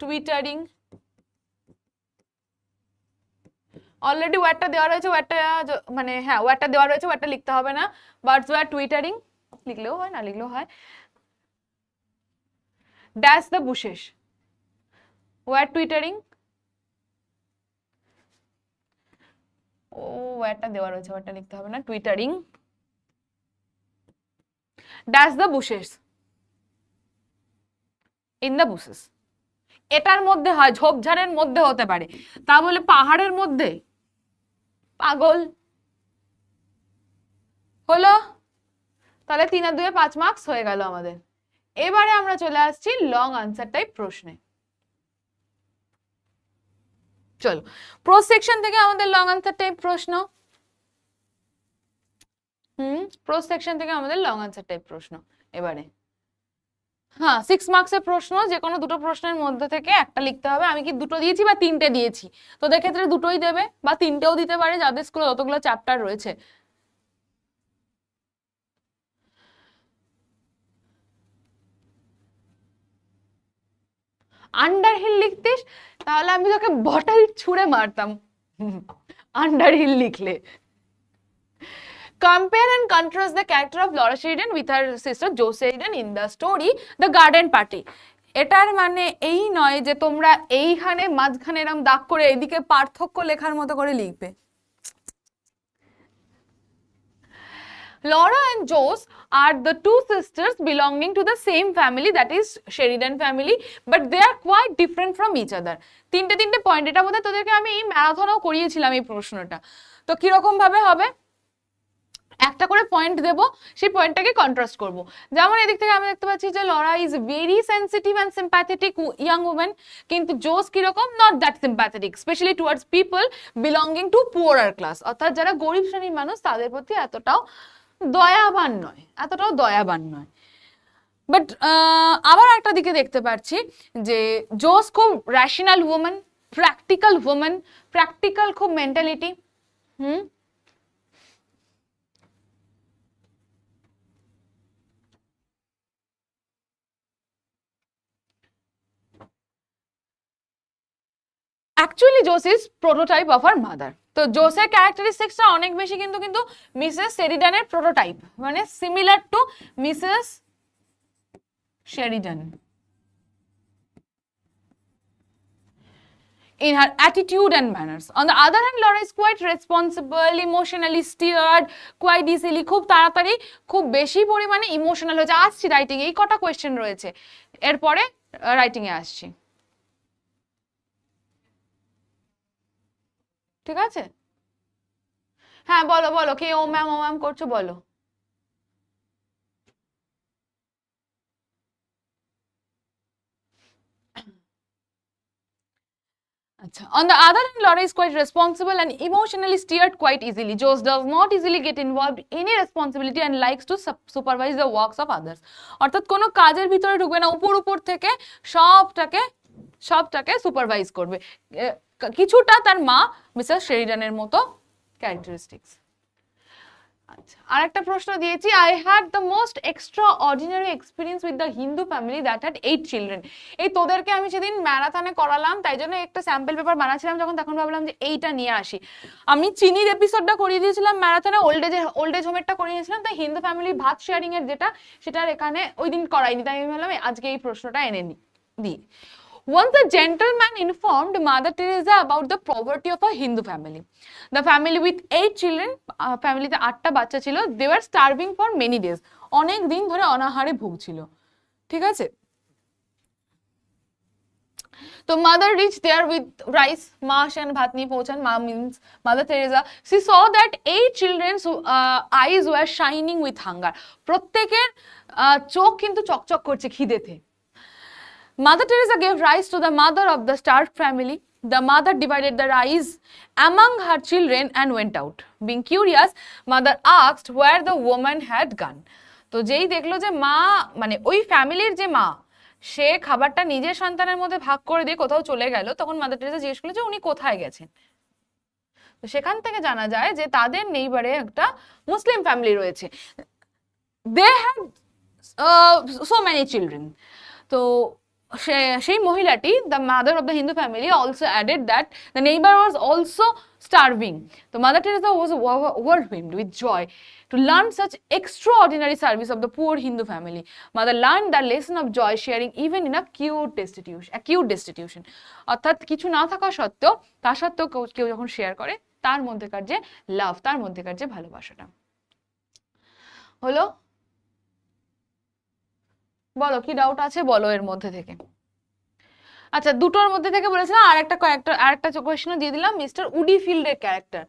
টুইটারিং, অলরেডি ওয়ার্ডটা দেওয়া রয়েছে, ওয়ার্ডটা মানে হ্যাঁ ওয়ার্ডটা দেওয়া রয়েছে, ওয়ার্ডটা লিখতে হবে না। বার্ডস ওয়ার টুইটারিং লিখলেও হয়, না লিখলেও হয়। Dash the bushes, were twittering, ও ওয়ার্ডটা দেওয়া রয়েছে, ওয়ার্ডটা লিখতে হবে না, twittering. Dash the bushes, in the bushes. এটার মধ্যে হয়, ঝোপঝাড়ের মধ্যে হতে পারে, তা বলে পাহাড়ের মধ্যে? পাগল। হলো, তাহলে 3 আর 2 এ 5 মার্কস হয়ে গেল আমাদের। এবারে আমরা চলে আসছি লং আনসার টাইপ প্রশ্নে। চলো প্রোজ সেকশন থেকে আমাদের লং আনসার টাইপ প্রশ্ন। প্রোজ সেকশন থেকে আমাদের লং আনসার টাইপ প্রশ্ন এবারে। হ্যাঁ 6 মার্কসের প্রশ্ন, যে কোনো দুটো প্রশ্নের মধ্যে থেকে একটা লিখতে হবে। আমি কি দুটো দিয়েছি বা 3টে দিয়েছি? তোদের ক্ষেত্রে দুটোই দেবে বা 3টেও দিতে পারে, যাদের স্কুলে যতগুলো চ্যাপ্টার রয়েছে। আন্ডারহিল লিখতিস তাহলে আমি তোকে বটাল ছুঁড়ে মারতাম আন্ডারহিল লিখলে। Compare and contrast the character of Laura Sheridan with her sister Jo Sheridan in the story The Garden Party. এটার মানে এই নয় যে তোমরা এইখানে মাঝখানে এরকম দাগ করে এইদিকে পার্থক্য লেখার মতো করে লিখবে। Laura and Jo's are the two sisters belonging to the same family, that is Sheridan family, but they are quite different from each other. তিনটে পয়েন্ট, এটা বোধহয় তোদেরকে আমি এই ম্যারাথনেও করিয়েছিলাম এই প্রশ্নটা। তো কিরকম ভাবে হবে, একটা করে পয়েন্ট দেব, সেই পয়েন্টটাকে কন্ট্রাস্ট করব। যেমন এদিক থেকে আমি দেখতে পাচ্ছি যে Laura is very sensitive and sympathetic young woman, কিন্তু জোস কিরকম, not that sympathetic, specially towards people belonging to poorer class, অর্থাৎ যারা গরিব শ্রেণীর মানুষ তাদের প্রতি এতটাও দয়াবান নয়। বাট আবার একটা দিকে দেখতে পাচ্ছি যে জোস খুব রেশনাল ওম্যান, প্র্যাকটিক্যাল খুব মেন্টালিটি। অ্যাকচুয়ালি জোস is prototype of her mother. তো জোসের ক্যারেক্টারিস্টিক্সটা অনেক বেশি কিন্তু মিসেস শেরিডানের প্রোটোটাইপ, মানে similar to Mrs Sheridan in her attitude and manners. On the other hand, Laura is quite responsible, emotionally steered, quite easily, খুব তাড়াতাড়ি খুব বেশি পরিমাণে ইমোশনাল হয়েছে। আসছি রাইটিং, এই কটা কোয়েশ্চেন রয়েছে, এরপরে রাইটিং এ আসছি, ঠিক আছে? হ্যাঁ বলো বলো, কে ও ম্যাম করছো বলো। On the other hand, Laura is quite responsible and emotionally steered quite easily. Jose does not easily get involved in any responsibility and likes to supervise the works of others. অর্থাৎ কোনো কাজের ভিতরে ঢুকবে না, উপর থেকে সবটাকে সুপারভাইজ করবে। কিছুটা তার মা মিসেস শেরিডানের মতো ক্যারেক্টারিস্টিক্স। আচ্ছা, আরেকটা প্রশ্ন দিয়েছি, I had the most extraordinary experience with the Hindu family that had 8 children. এই তোদেরকে আমি সেদিন ম্যারাথনে করালাম, তাই জন্য একটা স্যাম্পল পেপার বানাচ্ছিলাম, যখন তখন ভাবলাম যে এইটা নিয়ে আসি। আমি চিনির এপিসোডটা করিয়ে দিয়েছিলাম ম্যারাথনে, ওল্ড এজ হোমেরটা করিয়ে দিয়েছিলাম, তাই হিন্দু ফ্যামিলির ভাত শেয়ারিং এর সেটার এখানে ওই দিন করাইনি, তাই আমি ভাবলাম আজকে এই প্রশ্নটা এনে দিই। Once a gentleman informed Mother Teresa about the poverty of a Hindu family. The family with 8 children, ফ্যামিলিতে 8টা বাচ্চা ছিল, they were starving for many days. অনেক দিন ধরে অনাহারে ভুগছিল, ঠিক আছে? তো mother reached there with rice, মা সেন ভাত নিয়ে পৌঁছান, মা means Mother Teresa. She saw that 8 children's eyes were shining with hunger. প্রত্যেকের চোখ কিন্তু চকচক করছে খিদেতে। Mother Teresa gave rice to the mother of the starved family. The mother divided the rice among her children and went out. Being curious, mother asked where the woman had gone. তো যেই দেখলো যে মা, মানে ওই ফ্যামিলির যে মা, সে খাবারটা নিজের সন্তানের মধ্যে ভাগ করে দিয়ে কোথাও চলে গেল, তখন মাদার টেরেসা জিজ্ঞেস করলো যে উনি কোথায় গেছেন। তো সেখান থেকে জানা যায় যে তাদের নেইবারে একটা মুসলিম ফ্যামিলি রয়েছে। They had so many children. তো সেই মহিলাটি, the mother of the Hindu family, also added that the neighbour was also starving. So Mother Teresa was overwhelmed with joy to learn such extraordinary service of the poor Hindu family. Mother learned the lesson of joy sharing even in acute destitution. অর্থাৎ কিছু না থাকা সত্ত্বেও, তা সত্ত্বেও কেউ যখন share করে, তার মধ্যেকার যে লাভ, তার মধ্যেকার যে ভালোবাসাটা হলো। বলো কি ডাউট আছে, বলো এর মধ্যে থেকে। আচ্ছা, দুটোর মধ্যে থেকে বলেছিলাম আরেকটা কোয়েশ্চেন দিয়ে দিলাম, মিস্টার উডিফিল্ডের character.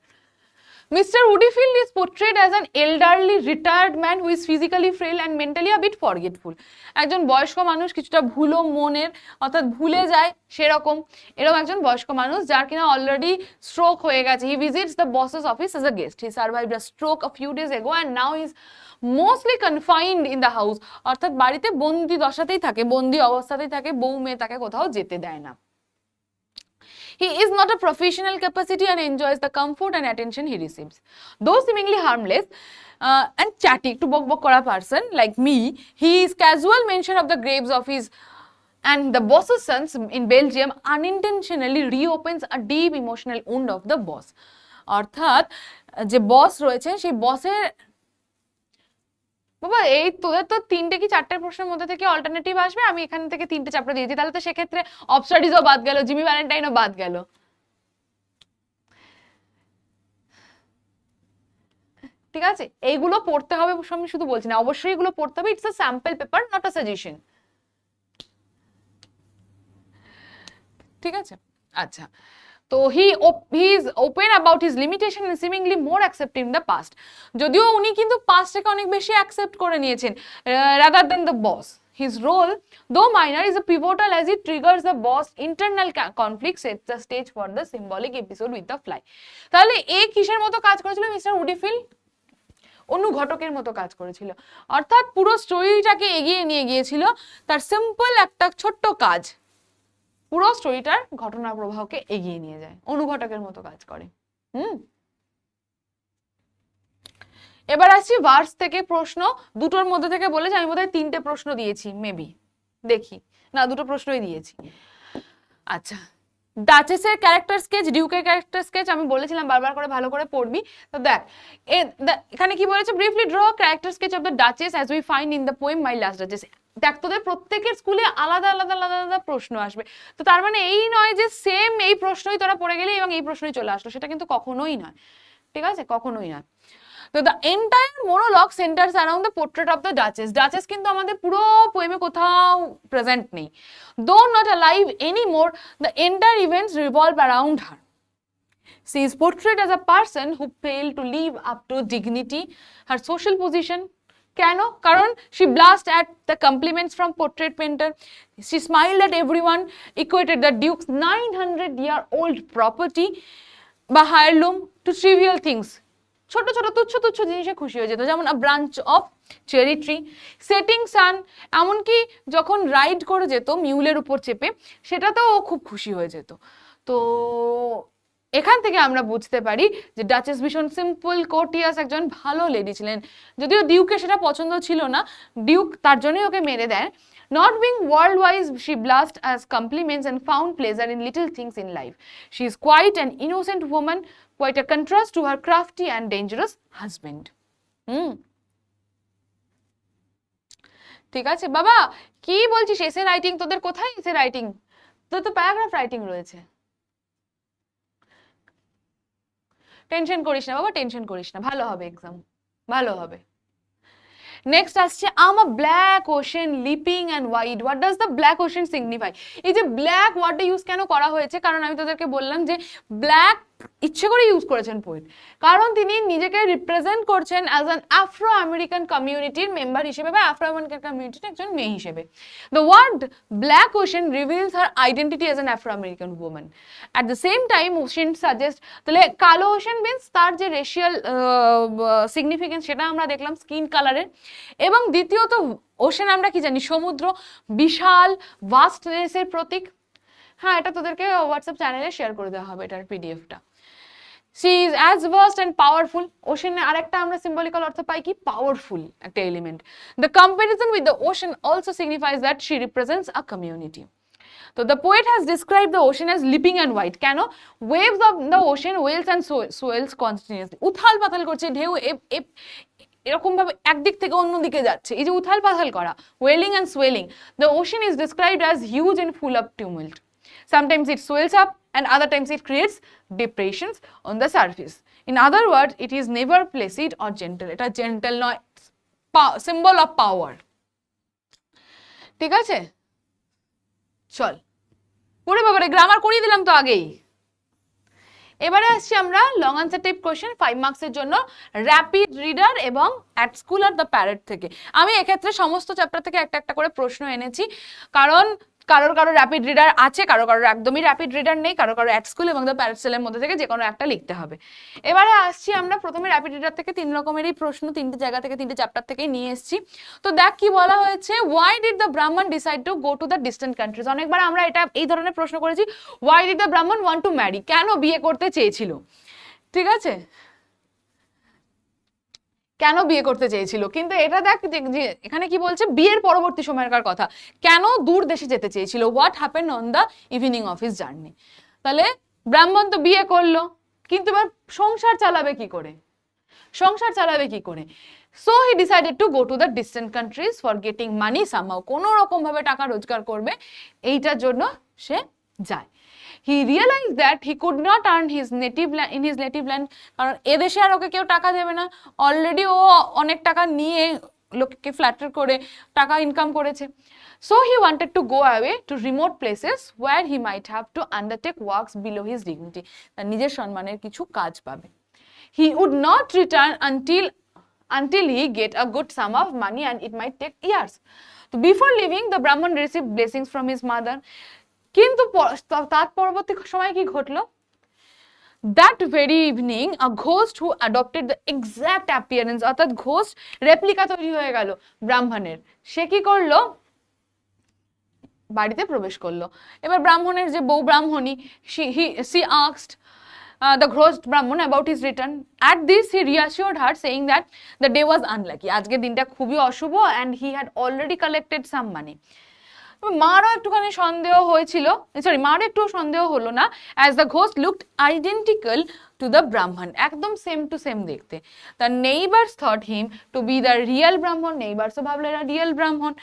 Mr. Woodfield is portrayed as an elderly retired man who is physically frail and mentally a bit forgetful. একজন বয়স্ক মানুষ, কিছুটা ভুলো মনের, অর্থাৎ ভুলে যায় সেরকম, এরকম একজন বয়স্ক মানুষ যার কিনা অলরেডি স্ট্রোক হয়ে গেছে। He visits the boss's office as a guest. He survived a stroke a few days ago and now is mostly confined in the house. অর্থাৎ বাড়িতে বন্দি দশাতেই থাকে, বন্দি অবস্থাতেই থাকে, বউ মেয়ে তাকে কোথাও যেতে দেয় না। He is not a professional capacity and enjoys the comfort and attention he receives. Though seemingly harmless and chatty to bok kora person like me, his casual mention of the graves of his and the boss's sons in Belgium unintentionally reopens a deep emotional wound of the boss. অর্থাৎ যে বস রয়েছে, সেই বসের, বাবা এই তোদের তো 3টে কি 4টে প্রশ্নের মধ্যে থেকে অল্টারনেটিভ আসবে, আমি এখান থেকে 3টে চ্যাপ্টার দিয়েছি, তাহলে তো সেক্ষেত্রে অবস্টাডিজও বাদ গেল, জিমি ভ্যালেন্টাইনও বাদ গেল। ঠিক আছে, এইগুলো পড়তে হবে, আমি শুধু বলছি না, অবশ্যই এগুলো পড়তে হবে। It's a sample paper, not a suggestion. ঠিক আছে, আচ্ছা, তো he is open about his limitation and seemingly more accepting in the past. যদিও উনি কিন্তু পাস্টটাকে অনেক বেশি অ্যাকসেপ্ট করে নিয়েছেন rather than the boss. His role, though minor, is a pivotal as it triggers the boss internal conflict, sets the stage for the symbolic episode with the fly. তাহলে এই কিসের মতো কাজ করেছিল মিস্টার উডিফিল্ড? অনুঘটকের মতো কাজ করেছিল, অর্থাৎ পুরো স্টোরিটাকে এগিয়ে নিয়ে গিয়েছিল তার সিম্পল একটা ছোট্ট কাজ, পুরো স্টোরিটার ঘটনা প্রবাহকে এগিয়ে নিয়ে যায়, অনুঘটকের মতো কাজ করে। এবার আসছি ভার্স থেকে প্রশ্ন। দুটোর মধ্যে থেকে বলেছি, আমি বোধহয় 3টে প্রশ্ন দিয়েছি, মেবি, দেখি না, 2টো প্রশ্নই দিয়েছি। আচ্ছা, ডাচেসের ক্যারেক্টার স্কেচ, ডিউকের ক্যারেক্টার স্কেচ আমি বলেছিলাম বারবার করে ভালো করে পড়বি। তো দেখ এখানে কি বলেছে, briefly draw character sketch of the duchess as we find in the poem my last duchess. দেখ তোদের প্রত্যেকের স্কুলে আলাদা আলাদা আলাদা আলাদা প্রশ্ন আসবে, তো তার মানে এই নয় যে সেম এই প্রশ্নই তোরা পড়ে গেলে এবং এই প্রশ্নই চলে আসলো, সেটা কিন্তু কখনোই নয়। ঠিক আছে, কখনোই নয়। তো the entire monologue centers around the portrait of the duchess. Duchess কিন্তু আমাদের পুরো পোয়েমে কোথাও প্রেজেন্ট নেই। Though not alive any more, the entire events revolve around her. She is portrayed as a person who failed to live up to dignity, her social position. কেন? কারণ she blushed at the compliments from portrait painter. She smiled at everyone, equated the Duke's 900-year-old property বা heirloom to trivial things. ছোট ছোট তুচ্ছ তুচ্ছ জিনিসে খুশি হয়ে যেত, যেমন a branch of cherry tree, setting sun, এমনকি যখন রাইড করে যেত মিউলের উপর চেপে, সেটাতেও ও খুব খুশি হয়ে যেত। তো এখান থেকে আমরা বুঝতে পারি যে ডাচেস ভীষণ সিম্পল, কোর্টিয়াস একজন ভালো লেডি ছিলেন। যদিও ডিউকে সেটা পছন্দ ছিল না, ডিউক তার জন্যই ওকে মেরে দেয়। Not being world wise, she blushed as compliments and found pleasure in little things in life. She is quite an innocent woman, quite a contrast to her crafty and dangerous husband. ঠিক আছে বাবা, কি বলছিস? Essay writing তোদের কোথায়? Essay writing তোদের তো paragraph writing রয়েছে। টেনশন করিস না বাবা, টেনশন করিস না, ভালো হবে এক্সাম, ভালো হবে। নেক্সট আসছে I'm a black ocean leaping and wide. What does the black ocean signify? এই যে ব্ল্যাক ওয়ার্ডটা ইউজ কেন করা হয়েছে? কারণ আমি তোদেরকে বললাম যে ব্ল্যাক ইচ্ছে করে ইউজ করেছেন পোয়েট, কারণ তিনি নিজেকে রিপ্রেজেন্ট করছেন অ্যাজ অ্যান আফ্রো আমেরিকান কমিউনিটির মেম্বার হিসেবে বা আফ্রো আমেরিকান কমিউনিটির একজন মেয়ে হিসেবে। The word black ocean reveals her identity as an Afro American women. At the same time ocean suggest, তাহলে কালো ওশেন মিনস তার যে রেশিয়াল সিগনিফিকেন্স সেটা আমরা দেখলাম স্কিন কালারের। এবং দ্বিতীয়ত ওশেন আমরা কি জানি, সমুদ্র, বিশাল ভাস্টনেসের প্রতীক। হ্যাঁ, এটা তোদেরকে হোয়াটসঅ্যাপ চ্যানেলে শেয়ার করে দেওয়া হবে এটার পিডিএফটা। she is as vast and powerful. ocean এর আরেকটা আমরা symbolical অর্থ পাই কি powerful একটা element. The comparison with the ocean also signifies that she represents a community. So the poet has described the ocean as leaping and wide. কেন? Waves of the ocean wails and swells continuously. উথাল পাথাল করছে, ঢেউ এরকম ভাবে একদিক থেকে অন্য দিকে যাচ্ছে, এই যে উথাল পাথাল করা, wailing and swelling. The ocean is described as huge and full of tumult. Sometimes it swells up and other times it creates depressions on the surface. In other words, it is never placid or gentle. এটা gentle নয়, symbol of power. ঠিক আছে, চল পরে বাবারে grammar করিয়ে দিলাম তো আগেই। এবারে আসছি আমরা লং আনসার টাইপ কোশ্চেন 5 মার্কসের জন্য, র্যাপিড রিডার এবং at school are the parrot থেকে। আমি এক্ষেত্রে সমস্ত চ্যাপ্টার থেকে একটা একটা করে প্রশ্ন এনেছি, কারণ কারোর র্যাপিড রিডার আছে, কারোর একদমই র্যাপিড রিডার নেই, কারোর অ্যাট স্কুল এবং দ্য প্যারট সেলের মধ্যে থেকে যে কোনো একটা লিখতে হবে। এবারে আসছি আমরা প্রথমে র্যাপিড রিডার থেকে 3 রকমেরই প্রশ্ন 3টে জায়গা থেকে 3টে চ্যাপ্টার থেকেই নিয়ে এসেছি। তো দেখ কি বলা হয়েছে, ওয়াই ডিড দ্য ব্রাহ্মণ decide to go to the distant countries. অনেকবার আমরা এটা এই ধরনের প্রশ্ন করেছি, ওয়াই ডিড দ্য ব্রাহ্মণ ওয়ান্ট টু ম্যারি, কেন বিয়ে করতে চেয়েছিল। ঠিক আছে, কেন বিয়ে করতে চেয়েছিল, কিন্তু এটা দেখ যে এখানে কি বলছে, বিয়ের পরবর্তী সময়কার কথা, কেন দূর দেশে যেতে চেয়েছিল, what happened on the evening of his journey. তাহলে ব্রাহ্মণ তো বিয়ে করলো, কিন্তু এবার সংসার চালাবে কি করে, সংসার চালাবে কি করে। So he decided to go to the distant countries for getting money somehow, কোনো রকম ভাবে টাকা রোজগার করবে, এইটার জন্য সে যায়। He realized that he could not earn his native land, কারণ এদেশে আর ওকে কেউ টাকা দেবে না, অলরেডি ও অনেক টাকা নিয়ে লোককে ফ্ল্যাটার করে টাকা ইনকাম করেছে। So he wanted to go away to remote places where he might have to undertake works below his dignity, তার নিজের সম্মানের কিছু কাজ পাবে। He would not return until he get a good sum of money and it might take years. So before leaving, the Brahman received blessings from his mother. কিন্তু তার পরবর্তী সময় কি ঘটলো, that very evening a ghost who adopted the exact appearance, অর্থাৎ ghost replica তৈরি হয়ে গেল ব্রাহ্মণের, সে কি করলো, বাড়িতে প্রবেশ করলো। এবার ব্রাহ্মণের যে বউ ব্রাহ্মণী, she asked the ghost Brahman about his return. At this he reassured her saying that the day was unlucky, আজকের দিনটা খুবই অশুভ, and he had already collected some money. মারও একটুখানি সন্দেহ হয়েছিল, সরি মারও একটু সন্দেহ হলো না, as the ghost looked identical to the Brahman, একদম সেম টু সেম দেখতে। The neighbors thought him to be the real Brahman, neighbors ভাবলো এরা রিয়েল ব্রাহ্মণ।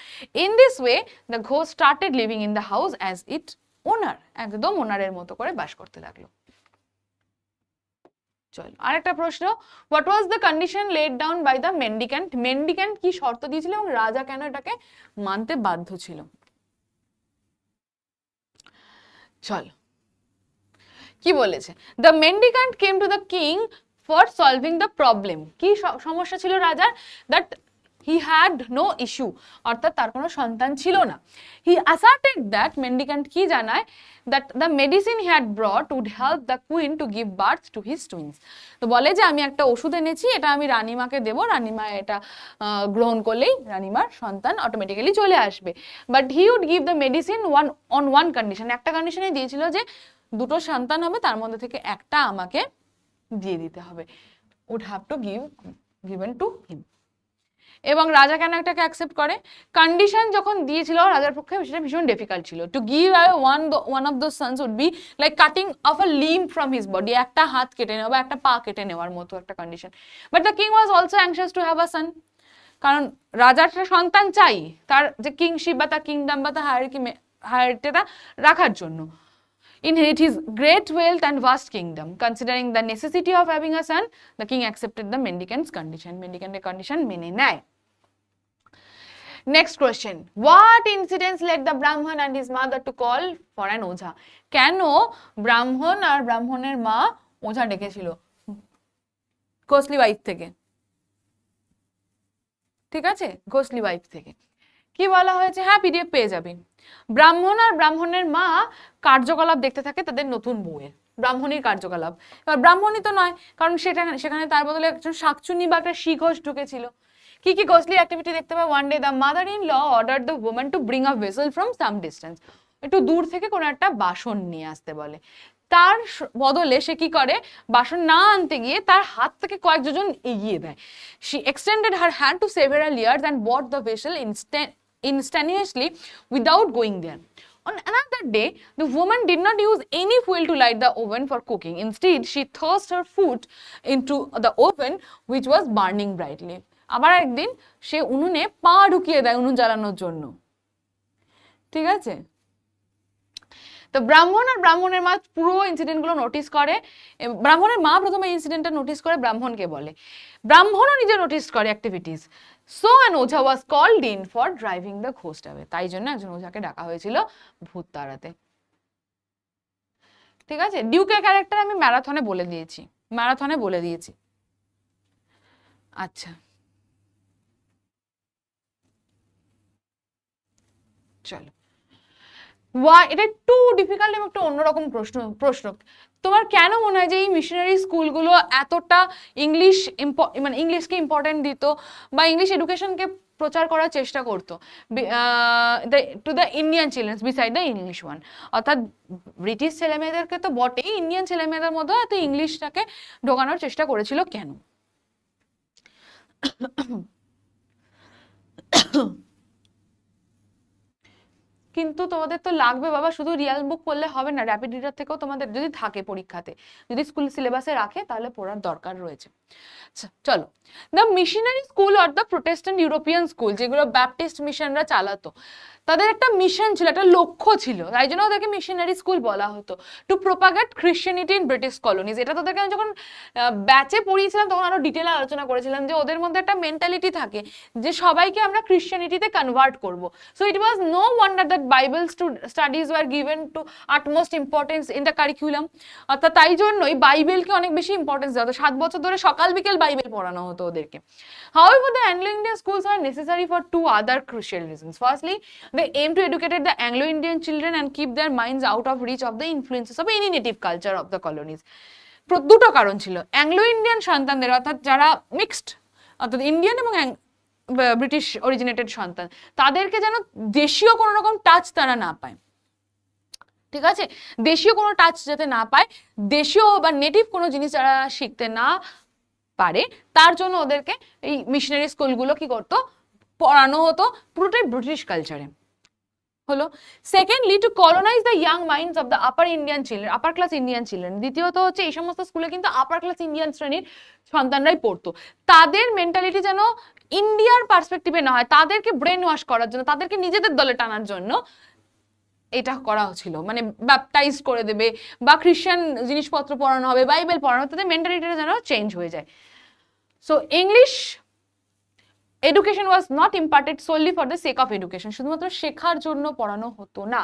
In this way the ghost started living in the house as its owner, একদম ওনারের মতো করে বাস করতে লাগলো। চল আরেকটা প্রশ্ন, what was the condition laid down by the mendicant? mendicant কি শর্ত দিয়েছিল এবং রাজা কেন এটাকে মানতে বাধ্য ছিল। চল কি বলেছে, the mendicant came to the king for solving the problem, কি সমস্যা ছিল রাজার, that he had no issue, অর্থাৎ তার কোনো সন্তান ছিল না। he asserted that, mendicant কি জানায়, that the medicine he had brought would help the queen to give birth to his twins. তো বলে যে আমি একটা ওষুধ এনেছি, এটা আমি রানীমাকে দেব, রানীমা এটা গ্রহণ করলেই রানীমার সন্তান অটোমেটিক্যালি চলে আসবে। But he would give the medicine on one condition, একটা কন্ডিশনে দিয়েছিল যে দুটো সন্তান হবে, তার মধ্যে থেকে একটা আমাকে দিয়ে দিতে হবে, would have to given to him. এবং রাজা কেন এটাকে অ্যাকসেপ্ট করে, কন্ডিশন যখন দিয়েছিল রাজার পক্ষে সেটা ভীষণ ডিফিকাল্ট ছিল। To give away one of those sons would be like cutting off a limb from his body, একটা হাত কেটে নেওয়া বা একটা পা কেটে নেওয়ার মতো একটা condition. But the king was also anxious to have a son, কারণ রাজার সন্তান চাই তার যে কিংশিপ বা তার কিংডম বা তার হায়ারিটিটা রাখার জন্য। Inherit his great wealth and vast kingdom. Considering the necessity of having a son, the king accepted the mendicant's condition. Mendicant's condition মেনে নেয়। Next question. What incidents led the Brahman and his mother to call for an Ojha? কেন ব্রাহ্মণ আর ব্রাহ্মণের মা ওঝা ডেকেছিল, ঘোষলি wife থেকে। ঠিক আছে, ঘোষলি ওয়াইফ থেকে কি বলা হয়েছে, হ্যাঁ পিডিএফ পেয়ে যাবেন। ব্রাহ্মণ আর ব্রাহ্মণের মা কার্যকলাপ দেখতে থাকে তাদের নতুন বউয়ের, ব্রাহ্মণীর কার্যকলাপ। এবার ব্রাহ্মণী তো নয়, কারণ সেখানে তার বদলে একজন শাকচুনি বা একটা শিঘোষ ঢুকেছিল। কি কি ঘোষলি অ্যাক্টিভিটি দেখতে পাই, one day the mother in law order the woman to bring a vessel from some distance, একটু দূর থেকে কোনো একটা বাসন নিয়ে আসতে বলে। তার বদলে সে কি করে, বাসন না আনতে গিয়ে তার হাত থেকে কয়েক যোজন এগিয়ে দেয়। She extended her hand to several years and bought the vessel instantaneously without going there. On another day, the woman did not use any fuel to light the oven for cooking. Instead, she thrust her foot into the oven, which was burning brightly. আবার একদিন সে উনুনে পা ঢুকিয়ে দেয় উনুন জ্বালানোর জন্য। ঠিক আছে, তো ব্রাহ্মণ আর ব্রাহ্মণের মা পুরো ইনসিডেন্টগুলো নোটিস করে। ব্রাহ্মণের মা প্রথমে ইনসিডেন্টটা নোটিস করে ব্রাহ্মণকে বলে, ব্রাহ্মণও নিজে নোটিস করে activities. So an ojha was called in for driving the ghost away. তাই জন্য একজন ওঝাকে ডাকা হয়েছিল ভূত তাড়াতে। ঠিক আছে, ডিউকের ক্যারেক্টার আমি ম্যারাথনে বলে দিয়েছি। আচ্ছা, চলো, এটা একটু ডিফিকাল্ট এবং একটু অন্যরকম প্রশ্ন। তোমার কেন মনে হয় যে এই মিশনারি স্কুলগুলো এতটা ইংলিশকে ইম্পর্টেন্ট দিত বা ইংলিশ এডুকেশনকে প্রচার করার চেষ্টা করতো to the Indian children's beside the English one? অর্থাৎ ব্রিটিশ ছেলেমেয়েদেরকে তো বটেই, ইন্ডিয়ান ছেলেমেয়েদের মধ্যে এত ইংলিশটাকে ঢোকানোর চেষ্টা করেছিল কেন? কিন্তু তোমাদের তো লাগবে বাবা, শুধু রিয়াল বুক পড়লে হবে না, র্যাপিড রিডার থেকেও তোমাদের যদি থাকে পরীক্ষাতে, যদি স্কুল সিলেবাসে রাখে তাহলে পড়ার দরকার রয়েছে। চলো, the missionary school or the Protestant European school, যেগুলো ব্যাপটিস্ট মিশনরা চালাতো, তাদের একটা মিশন ছিল, একটা লক্ষ্য ছিল, তাই জন্য ওদেরকে মিশনারি স্কুল বলা হতো, to propagate Christianity in British colonies. এটা তোদেরকে আমি যখন ব্যাচে পড়িয়েছিলাম তখন আরো ডিটেলে আলোচনা করেছিলাম যে ওদের মধ্যে একটা মেন্টালিটি থাকে যে সবাইকে আমরা খ্রিশ্চানিটিতে কনভার্ট করব। So it was no wonder that Bible studies were given to utmost importance in the curriculum. অর্থাৎ তাই জন্যই বাইবেলকে অনেক বেশি ইম্পর্টেন্স দেওয়া হতো, 7 বছর ধরে সকাল বিকেল বাইবেল পড়ানো হতো ওদেরকে। However, the Anglo-Indian schools are necessary for 2 other crucial reasons. Firstly, they aim to educate the Anglo-Indian children and keep their minds out of reach of the influences of any native culture of the colonies. দুটো কারণ ছিল। Anglo Indian সন্তানদের, অর্থাৎ যারা mixed, অর্থাৎ Indian এবং British originated সন্তান, তাদেরকে যেন দেশীয় কোনো রকম টাচ তারা না পায়। ঠিক আছে, দেশীয় কোনো টাচ যাতে না পায়, দেশীয় বা নেটিভ কোনো জিনিস যারা শিখতে না পারে, তার জন্য ওদেরকে এই মিশনারি স্কুলগুলো কি করতো, পড়ানো হতো পুরোটাই ব্রিটিশ কালচারে। হলো। Secondly, to colonise the young minds of the upper class Indian children. দ্বিতীয়ত হচ্ছে এই সমস্ত স্কুলে কিন্তু আপার ক্লাস ইন্ডিয়ান শ্রেণীর সন্তানরাই পড়তো, তাদের মেন্টালিটি যেন ইন্ডিয়ার পার্সপেক্টিভে না হয়, তাদেরকে ব্রেন ওয়াশ করার জন্য, তাদেরকে নিজেদের দলে টানার জন্য এটা করা হচ্ছিল। মানে ব্যাপটাইজ করে দেবে বা খ্রিস্টান জিনিসপত্র পড়ানো হবে, বাইবেল পড়ানো হবে, তাদের মেন্টালিটিটা যেন চেঞ্জ হয়ে যায়। So English education was not imparted solely for the sake of education. শুধুমাত্র শেখার জন্য পড়ানো হতো না।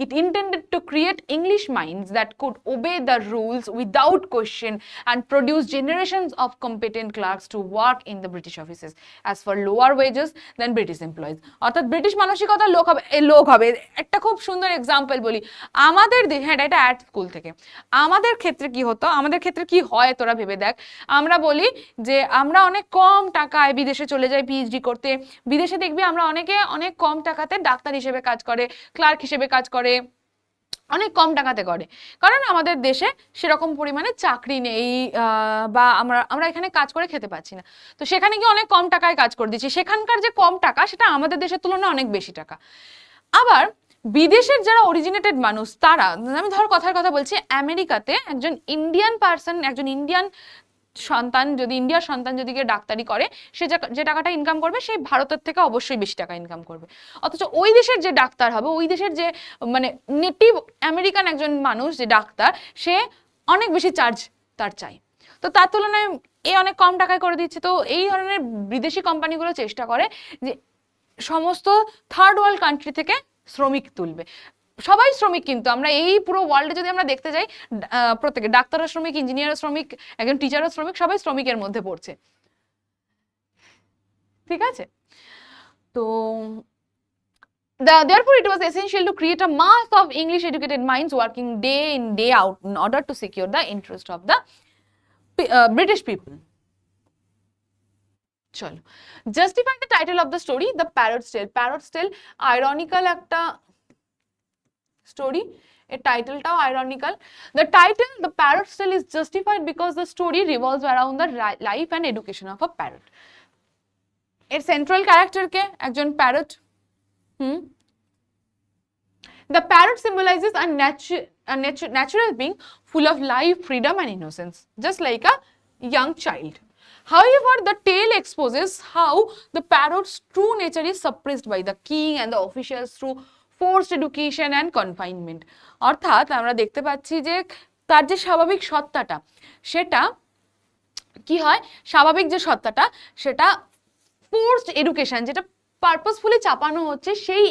It intended to create English minds that could obey the rules without question and produce generations of competent clerks to work in the British offices as for lower wages than British employees. অর্থাৎ British মানসিকতার লোক হবে। একটা খুব সুন্দর example বলি, আমাদের হ্যাঁ, এটা অ্যাড স্কুল থেকে। আমাদের ক্ষেত্রে কি হতো, আমাদের ক্ষেত্রে কি হয় তোরা ভেবে দেখ। আমরা বলি যে আমরা অনেক কম টাকায় বিদেশে চলে যাই পিএইচডি করতে। বিদেশে দেখবি আমরা অনেকে অনেক কম টাকাতে ডাক্তার হিসেবে কাজ করে, ক্লার্ক হিসেবে কাজ করে, অনেক কম টাকাতে করে, কারণ আমাদের দেশে সেরকম পরিমাণে চাকরি নেই বা আমরা এখানে কাজ করে খেতে পাচ্ছি না। তো সেখানে গিয়ে অনেক কম টাকায় কাজ করে দিচ্ছি, সেখানকার যে কম টাকা সেটা আমাদের দেশের তুলনায় অনেক বেশি টাকা। আবার বিদেশের যারা অরিজিনেটেড মানুষ, তারা, আমি ধর কথার কথা বলছি, আমেরিকাতে একজন ইন্ডিয়ান পার্সন, একজন ইন্ডিয়ান সন্তান যদি, ইন্ডিয়ার সন্তান যদি গিয়ে ডাক্তারি করে, সে যে টাকাটা ইনকাম করবে সেই ভারতের থেকে অবশ্যই বেশি টাকা ইনকাম করবে। অথচ ওই দেশের যে ডাক্তার হবে, ওই দেশের যে মানে নেটিভ আমেরিকান একজন মানুষ যে ডাক্তার, সে অনেক বেশি চার্জ তার চাই। তো তার তুলনায় এ অনেক কম টাকায় করে দিচ্ছে। তো এই ধরনের বিদেশি কোম্পানিগুলো চেষ্টা করে যে সমস্ত থার্ড ওয়ার্ল্ড কান্ট্রি থেকে শ্রমিক তুলবে। সবাই শ্রমিক, কিন্তু আমরা এই পুরো ওয়ার্ল্ডে যদি আমরা দেখতে যাই, প্রত্যেকে, ডাক্তারও শ্রমিক, ইঞ্জিনিয়ারও শ্রমিক, একজন টিচারও শ্রমিক, সবাই শ্রমিকের মধ্যে পড়ছে। ঠিক আছে, তো therefore it was essential to create a mass of English educated minds working day in day out in order to secure the interest of the British people. চলো, justify the title of the story, the parrot tale. Parrot tale ironical একটা story, এর টাইটেলটাও ironical. The title the parrot tale is justified because the story revolves around the life and education of a parrot. এর central ক্যারেক্টারকে একজন parrot. The parrot symbolizes a natural being full of life, freedom and innocence, just like a young child. However, the tale exposes how the parrot's true nature is suppressed by the king and the officials through forced education and confinement. অর্থাৎ আমরা দেখতে পাচ্ছি যে তার যে স্বাভাবিক সত্তাটা, সেটা কি হয়, স্বাভাবিক যে সত্তাটা সেটা ফোর্সড এডুকেশন, যেটা পারপাসফুলি চাপানো হচ্ছে, সেই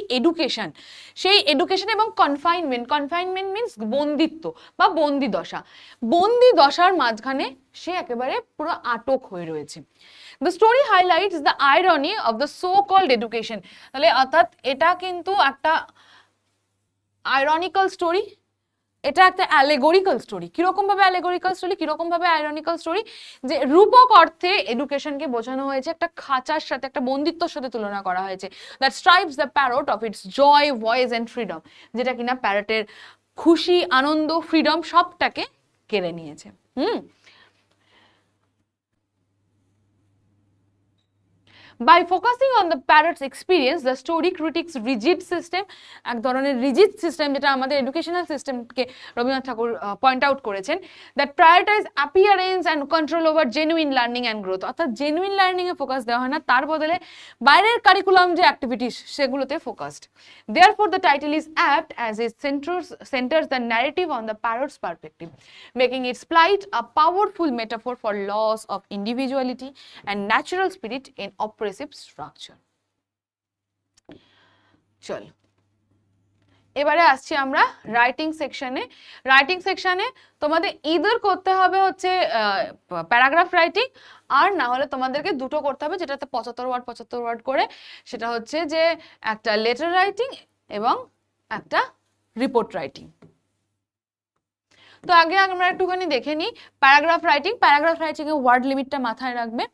এডুকেশন এবং কনফাইনমেন্ট মিন্স বন্দিত্ব বা বন্দি দশার মাঝখানে সে একেবারে পুরো আটক হয়ে রয়েছে। The story highlights the irony of the so-called education. তাহলে অর্থাৎ এটা কিন্তু একটা আইরনিক্যাল স্টোরি, এটা একটা অ্যালেগোরিক্যাল স্টোরি। কিরকম ভাবে অ্যালেগোরিক্যাল স্টোরি, কিরকম ভাবে আইরনিক্যাল স্টোরি, যে রূপক অর্থে এডুকেশনকে বোঝানো হয়েছে একটা খাঁচার সাথে, একটা বন্দিত্বর সাথে তুলনা করা হয়েছে। That stripes the parrot of its joy, voice and freedom, যেটা কিনা প্যারটের খুশি, আনন্দ, ফ্রিডম সবটাকে কেড়ে নিয়েছে। By focusing on the parrot's experience, the story critiques rigid system, এক ধরনের রিজিড সিস্টেম, যেটা আমাদের এডুকেশনাল সিস্টেমকে রবীন্দ্রনাথ ঠাকুর পয়েন্ট আউট করেছেন, that prioritise appearance and control over genuine learning and growth. অর্থাৎ জেনুইন লার্নিং এ ফোকাস দেওয়া হয় না, তার বদলে বাইরের কারিকুলাম যে অ্যাক্টিভিটিস সেগুলোতে focused. Therefore, the title is apt as it centers the narrative on the parrot's perspective, making its plight a powerful metaphor for loss of individuality and natural spirit in oppressive structure. চল এবারে আসছি আমরা writing সেকশনে। তোমাদের either করতে হবে হচ্ছে paragraph writing, আর না হলে তোমাদেরকে দুটো করতে হবে, যেটাতে 75 ওয়ার্ড করে, সেটা হচ্ছে যে একটা লেটার রাইটিং এবং একটা রিপোর্ট রাইটিং। তো আগে আমরা একটুখানি দেখে নিই প্যারাগ্রাফ রাইটিং এ ওয়ার্ড লিমিটটা মাথায় রাখবে,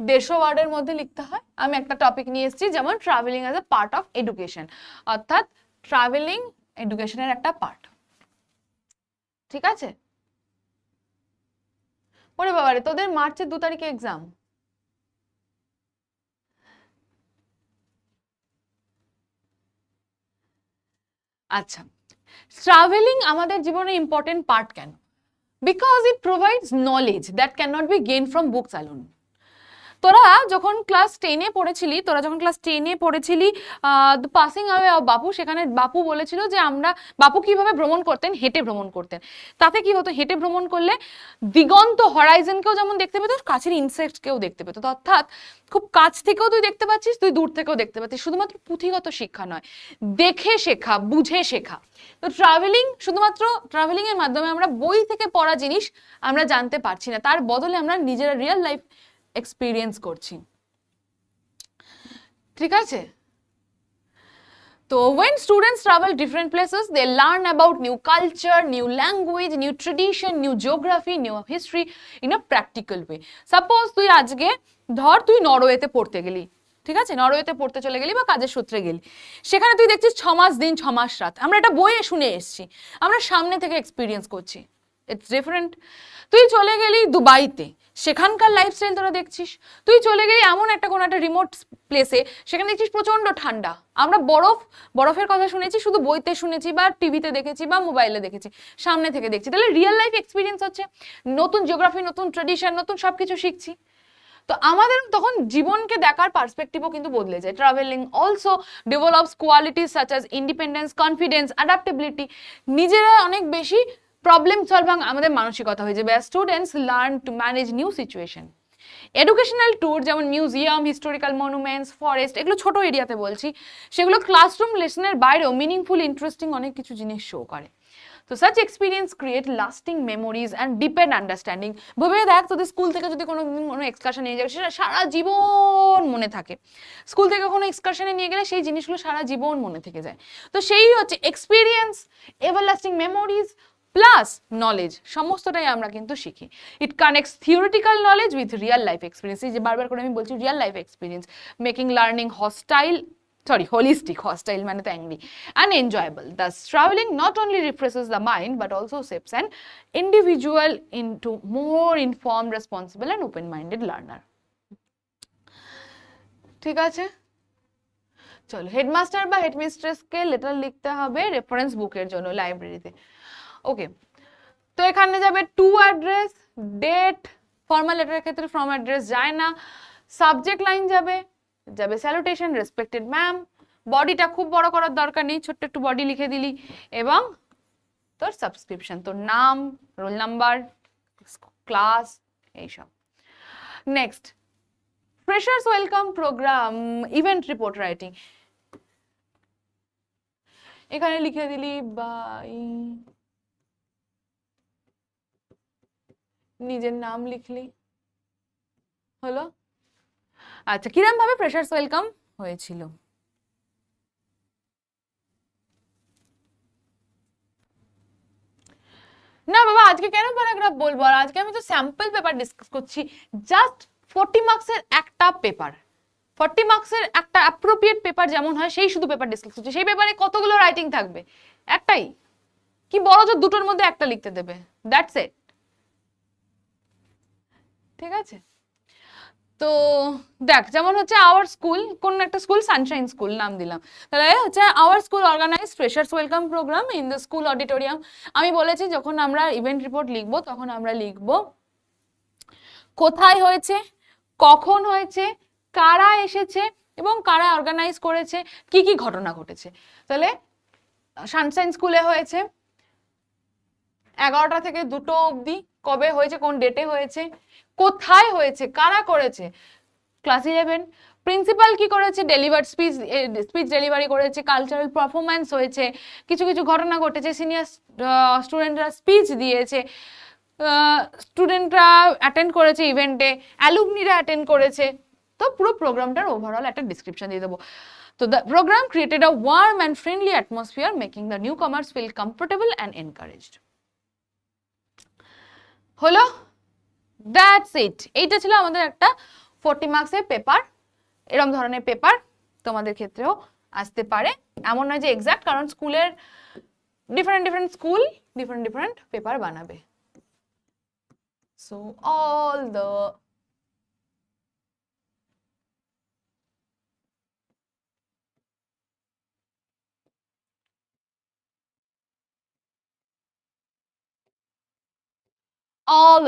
150 ওয়ার্ডের মধ্যে লিখতে হয়। আমি একটা টপিক নিয়ে এসেছি, যেমন travelling as a part of education, অর্থাৎ ট্রাভেলিং এডুকেশনের একটা পার্ট। ঠিক আছে? ওরে বাবারে, তোদের মার্চের 2 তারিখে এক্সাম। আচ্ছা, ট্রাভেলিং আমাদের জীবনে ইম্পর্টেন্ট পার্ট কেন? Because it provides knowledge that can not be gain from books alone. তোরা যখন ক্লাস 10-এ পড়েছিলি পাসিং অ্যাওয়ে অফ বাপু, সেখানে বাপু বলেছিল যে বাপু কিভাবে ভ্রমণ করতেন, হেঁটে ভ্রমণ করতেন। তাতে কি হতো, হেঁটে ভ্রমণ করলে দিগন্ত হরাইজনকেও যেমন দেখতে পেত, কাছের ইনসেক্টকেও দেখতে পেত। অর্থাৎ খুব কাছ থেকেও তুই দেখতে পাচ্ছিস, তুই দূর থেকেও দেখতে পাচ্ছিস। শুধুমাত্র পুঁথিগত শিক্ষা নয়, দেখে শেখা, বুঝে শেখা। তো শুধুমাত্র ট্রাভেলিং এর মাধ্যমে আমরা বই থেকে পড়া জিনিস আমরা জানতে পারছি না, তার বদলে আমরা নিজেরা রিয়েল লাইফ এক্সপিরিয়েন্স করছি। ঠিক আছে? তো when students travel different places, they learn about new culture, new language, new tradition, new geography, new history in a practical way. Suppose তুই আজকে তুই নরওয়েতে পড়তে গেলি, ঠিক আছে, নরওয়েতে পড়তে চলে গেলি বা কাজের সূত্রে গেলি, সেখানে তুই দেখছিস 6 মাস দিন 6 মাস রাত। আমরা এটা বইয়ে শুনে এসেছি, আমরা সামনে থেকে এক্সপিরিয়েন্স করছি। It's different. তুই চলে গেলি দুবাইতে, সেখানকার লাইফস্টাইল তোরা দেখছিস। তুই চলে গেলি এমন কোনো একটা রিমোট প্লেসে, সেখানে দেখছিস প্রচন্ড ঠান্ডা। আমরা বরফের কথা শুনেছি, শুধু বইতে শুনেছি বা টিভিতে দেখেছি বা মোবাইলে দেখেছি, সামনে থেকে দেখছি। তাহলে রিয়েল লাইফ এক্সপিরিয়েন্স হচ্ছে, নতুন জিওগ্রাফি, নতুন ট্রেডিশন, নতুন সবকিছু শিখছি। তো আমাদের তখন জীবনকে দেখার পার্সপেক্টিভও কিন্তু বদলে যায়। Travelling also develops qualities such as independence, confidence, adaptability. নিজেরা অনেক বেশি প্রবলেম সলভিং আমাদের মানসিকতা হয়ে যাবে। Students learn to manage new situation. Educational tour যেমন মিউজিয়াম, হিস্টোরিক্যাল মনুমেন্টস, ফরেস্ট, এগুলো ছোট এরিয়াতে বলছি, সেগুলো ক্লাসরুম লেসনের বাইরেও মিনিংফুল, ইন্টারেস্টিং অনেক কিছু জিনিস শো করে। তো such experience create lasting memories and depend understanding. ভেবে দেখ, তোদের স্কুল থেকে যদি কোনো এক্সকারশন নিয়ে যায়, সেটা সারা জীবন মনে থাকে। স্কুল থেকে কোনো এক্সকারশনে নিয়ে গেলে সেই জিনিসগুলো সারা জীবন মনে থেকে যায়। তো সেই হচ্ছে experience, everlasting memories plus knowledge, সমস্তটাই আমরা কিন্তু শিখি। It connects theoretical knowledge with real life experience. এই যে বারবার করে আমি বলছি real life experience, making learning hostile sorry, holistic, hostile মানে তো angry, and enjoyable. Thus, traveling not only refreshes the mind but also shapes an individual into more informed, responsible and open-minded learner. ঠিক আছে, চলো headmaster বা হেডমিস্ট্রেসকে letter লিখতে হবে reference বুকের জন্য লাইব্রেরিতে। ওকে, তো এখানে যাবে টু অ্যাড্রেস, ডেট, ফর্মাল লেটারের ক্ষেত্রে ফ্রম অ্যাড্রেস যায় না, সাবজেক্ট লাইন যাবে, যাবে স্যালুটেশন, রেসপেক্টেড ম্যাম, বডিটা খুব বড় করার দরকার নেই, ছোট্ট একটু বডি লিখে দিলি, এবং তোর সাবস্ক্রিপশন, তোর নাম, রোল নাম্বার, ক্লাস, এইসব। Next, freshers welcome programme, event report writing, এখানে লিখে দিলি বাই, নিজের নাম লিখলি, হলো। আচ্ছা, কিরম ভাবে ফ্রেশার্স ওয়েলকাম হয়েছিল? না বাবা, আজকে কেন প্যারাগ্রাফ বলবো, আর আজকে আমি তো স্যাম্পল পেপার ডিসকাস করছি, জাস্ট 40 মার্কসের একটা পেপার, 40 মার্কসের একটা অ্যাপ্রোপ্রিয়েট পেপার যেমন হয় সেই শুধু পেপার ডিসকাস করছি। সেই পেপারে কতগুলো রাইটিং থাকবে? একটাই, কি বড় জোর দুটোর মধ্যে একটা লিখতে দেবে, দ্যাটস ইট। ঠিক আছে, তো দেখ, যেমন হচ্ছে আওয়ার স্কুল, কোন একটা স্কুল, সানশাইন স্কুল নাম দিলাম, তাহলে হচ্ছে our school organise freshers welcome programme in the school auditorium. আমি বলেছি যখন আমরা ইভেন্ট রিপোর্ট লিখবো তখন আমরা লিখবো কোথায় হয়েছে, কখন হয়েছে, কারা এসেছে এবং কারা অর্গানাইজ করেছে, কি কি ঘটনা ঘটেছে। তাহলে সানশাইন স্কুলে হয়েছে 11টা থেকে 2টো অবধি, কবে হয়েছে, কোন ডেটে হয়েছে, কোথায় হয়েছে, কারা করেছে, ক্লাস 11। প্রিন্সিপাল কি করেছে, ডেলিভার স্পিচ ডেলিভারি করেছে, কালচারাল পারফরম্যান্স হয়েছে, কিছু কিছু ঘটনা ঘটেছে, সিনিয়র স্টুডেন্টরা স্পিচ দিয়েছে, স্টুডেন্টরা অ্যাটেন্ড করেছে ইভেন্টে, অ্যালুমনিরা অ্যাটেন্ড করেছে। তো পুরো প্রোগ্রামটার ওভারঅল একটা ডিসক্রিপশন দিয়ে দেবো। তো the program created a warm and friendly atmosphere, making the newcomers feel comfortable and encouraged. হলো, দ্যাটস ইট। এইটা ছিল আমাদের একটা 40 মার্কসের পেপার। এরকম ধরনের পেপার তোমাদের ক্ষেত্রেও আসতে পারে, এমন নয় যে এক্সাক্ট, কারণ স্কুলের different different school different different paper বানাবে। So all the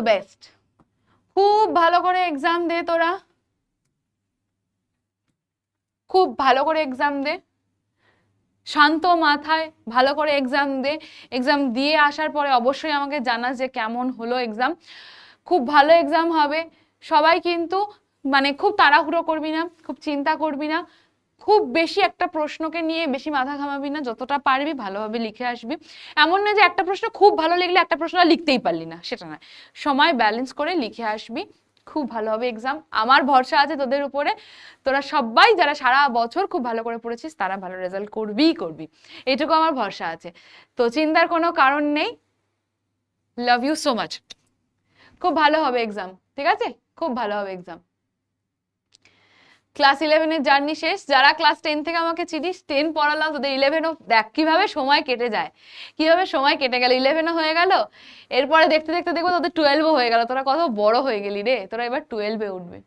best. খুব ভালো করে এক্সাম দে তোরা, খুব ভালো করে এক্সাম দে, শান্ত মাথায় ভালো করে এক্সাম দে। এক্সাম দিয়ে আসার পরে অবশ্যই আমাকে জানাস যে কেমন হলো এক্সাম। খুব ভালো এক্সাম হবে। সবাই কিন্তু মানে খুব তাড়াহুড়ো করবি না, খুব চিন্তা করবি না, খুব বেশি একটা প্রশ্নকে নিয়ে বেশি মাথা ঘামাবি না, যতটা পারবি ভালোভাবে লিখে আসবি। এমন না যে একটা প্রশ্ন খুব ভালো লিখলে একটা প্রশ্ন লিখতেই পারলি না, সেটা নয়। সময় ব্যালেন্স করে লিখে আসবি, খুব ভালো হবে এক্সাম। আমার ভরসা আছে তোদের উপরে, তোরা সবাই যারা সারা বছর খুব ভালো করে পড়েছিস তারা ভালো রেজাল্ট করবি, এইটুকু আমার ভরসা আছে। তো চিন্তার কোনো কারণ নেই। Love you so much. খুব ভালো হবে এক্সাম, ঠিক আছে, খুব ভালো হবে এক্সাম। ক্লাস 11-এর জার্নি শেষ। যারা ক্লাস 10 থেকে আমাকে চিনিস, 10 পড়ালাম, তোদের 11ও দেখ কিভাবে সময় কেটে যায়, কিভাবে সময় কেটে গেল। 11ও হয়ে গেল, এরপরে দেখতে দেখতে দেখবো তোদের 12ও হয়ে গেল। তোরা কত বড় হয়ে গেলি রে, তোরা এবার 12-এ উঠবে।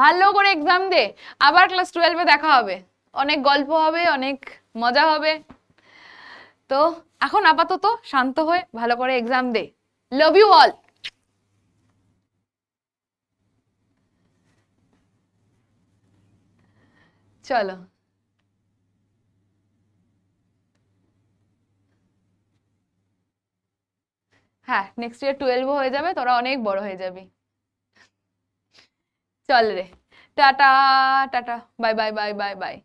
ভালো করে এক্সাম দে, আবার ক্লাস 12-এ দেখা হবে, অনেক গল্প হবে, অনেক মজা হবে। তো এখন আপাতত শান্ত হয়ে ভালো করে এক্সাম দে। Love you all. চলো, হ্যাঁ, নেক্সট ইয়ার 12ও হয়ে যাবে, তোরা অনেক বড় হয়ে যাবি। চল রে, tata tata, bye bye bye bye bye.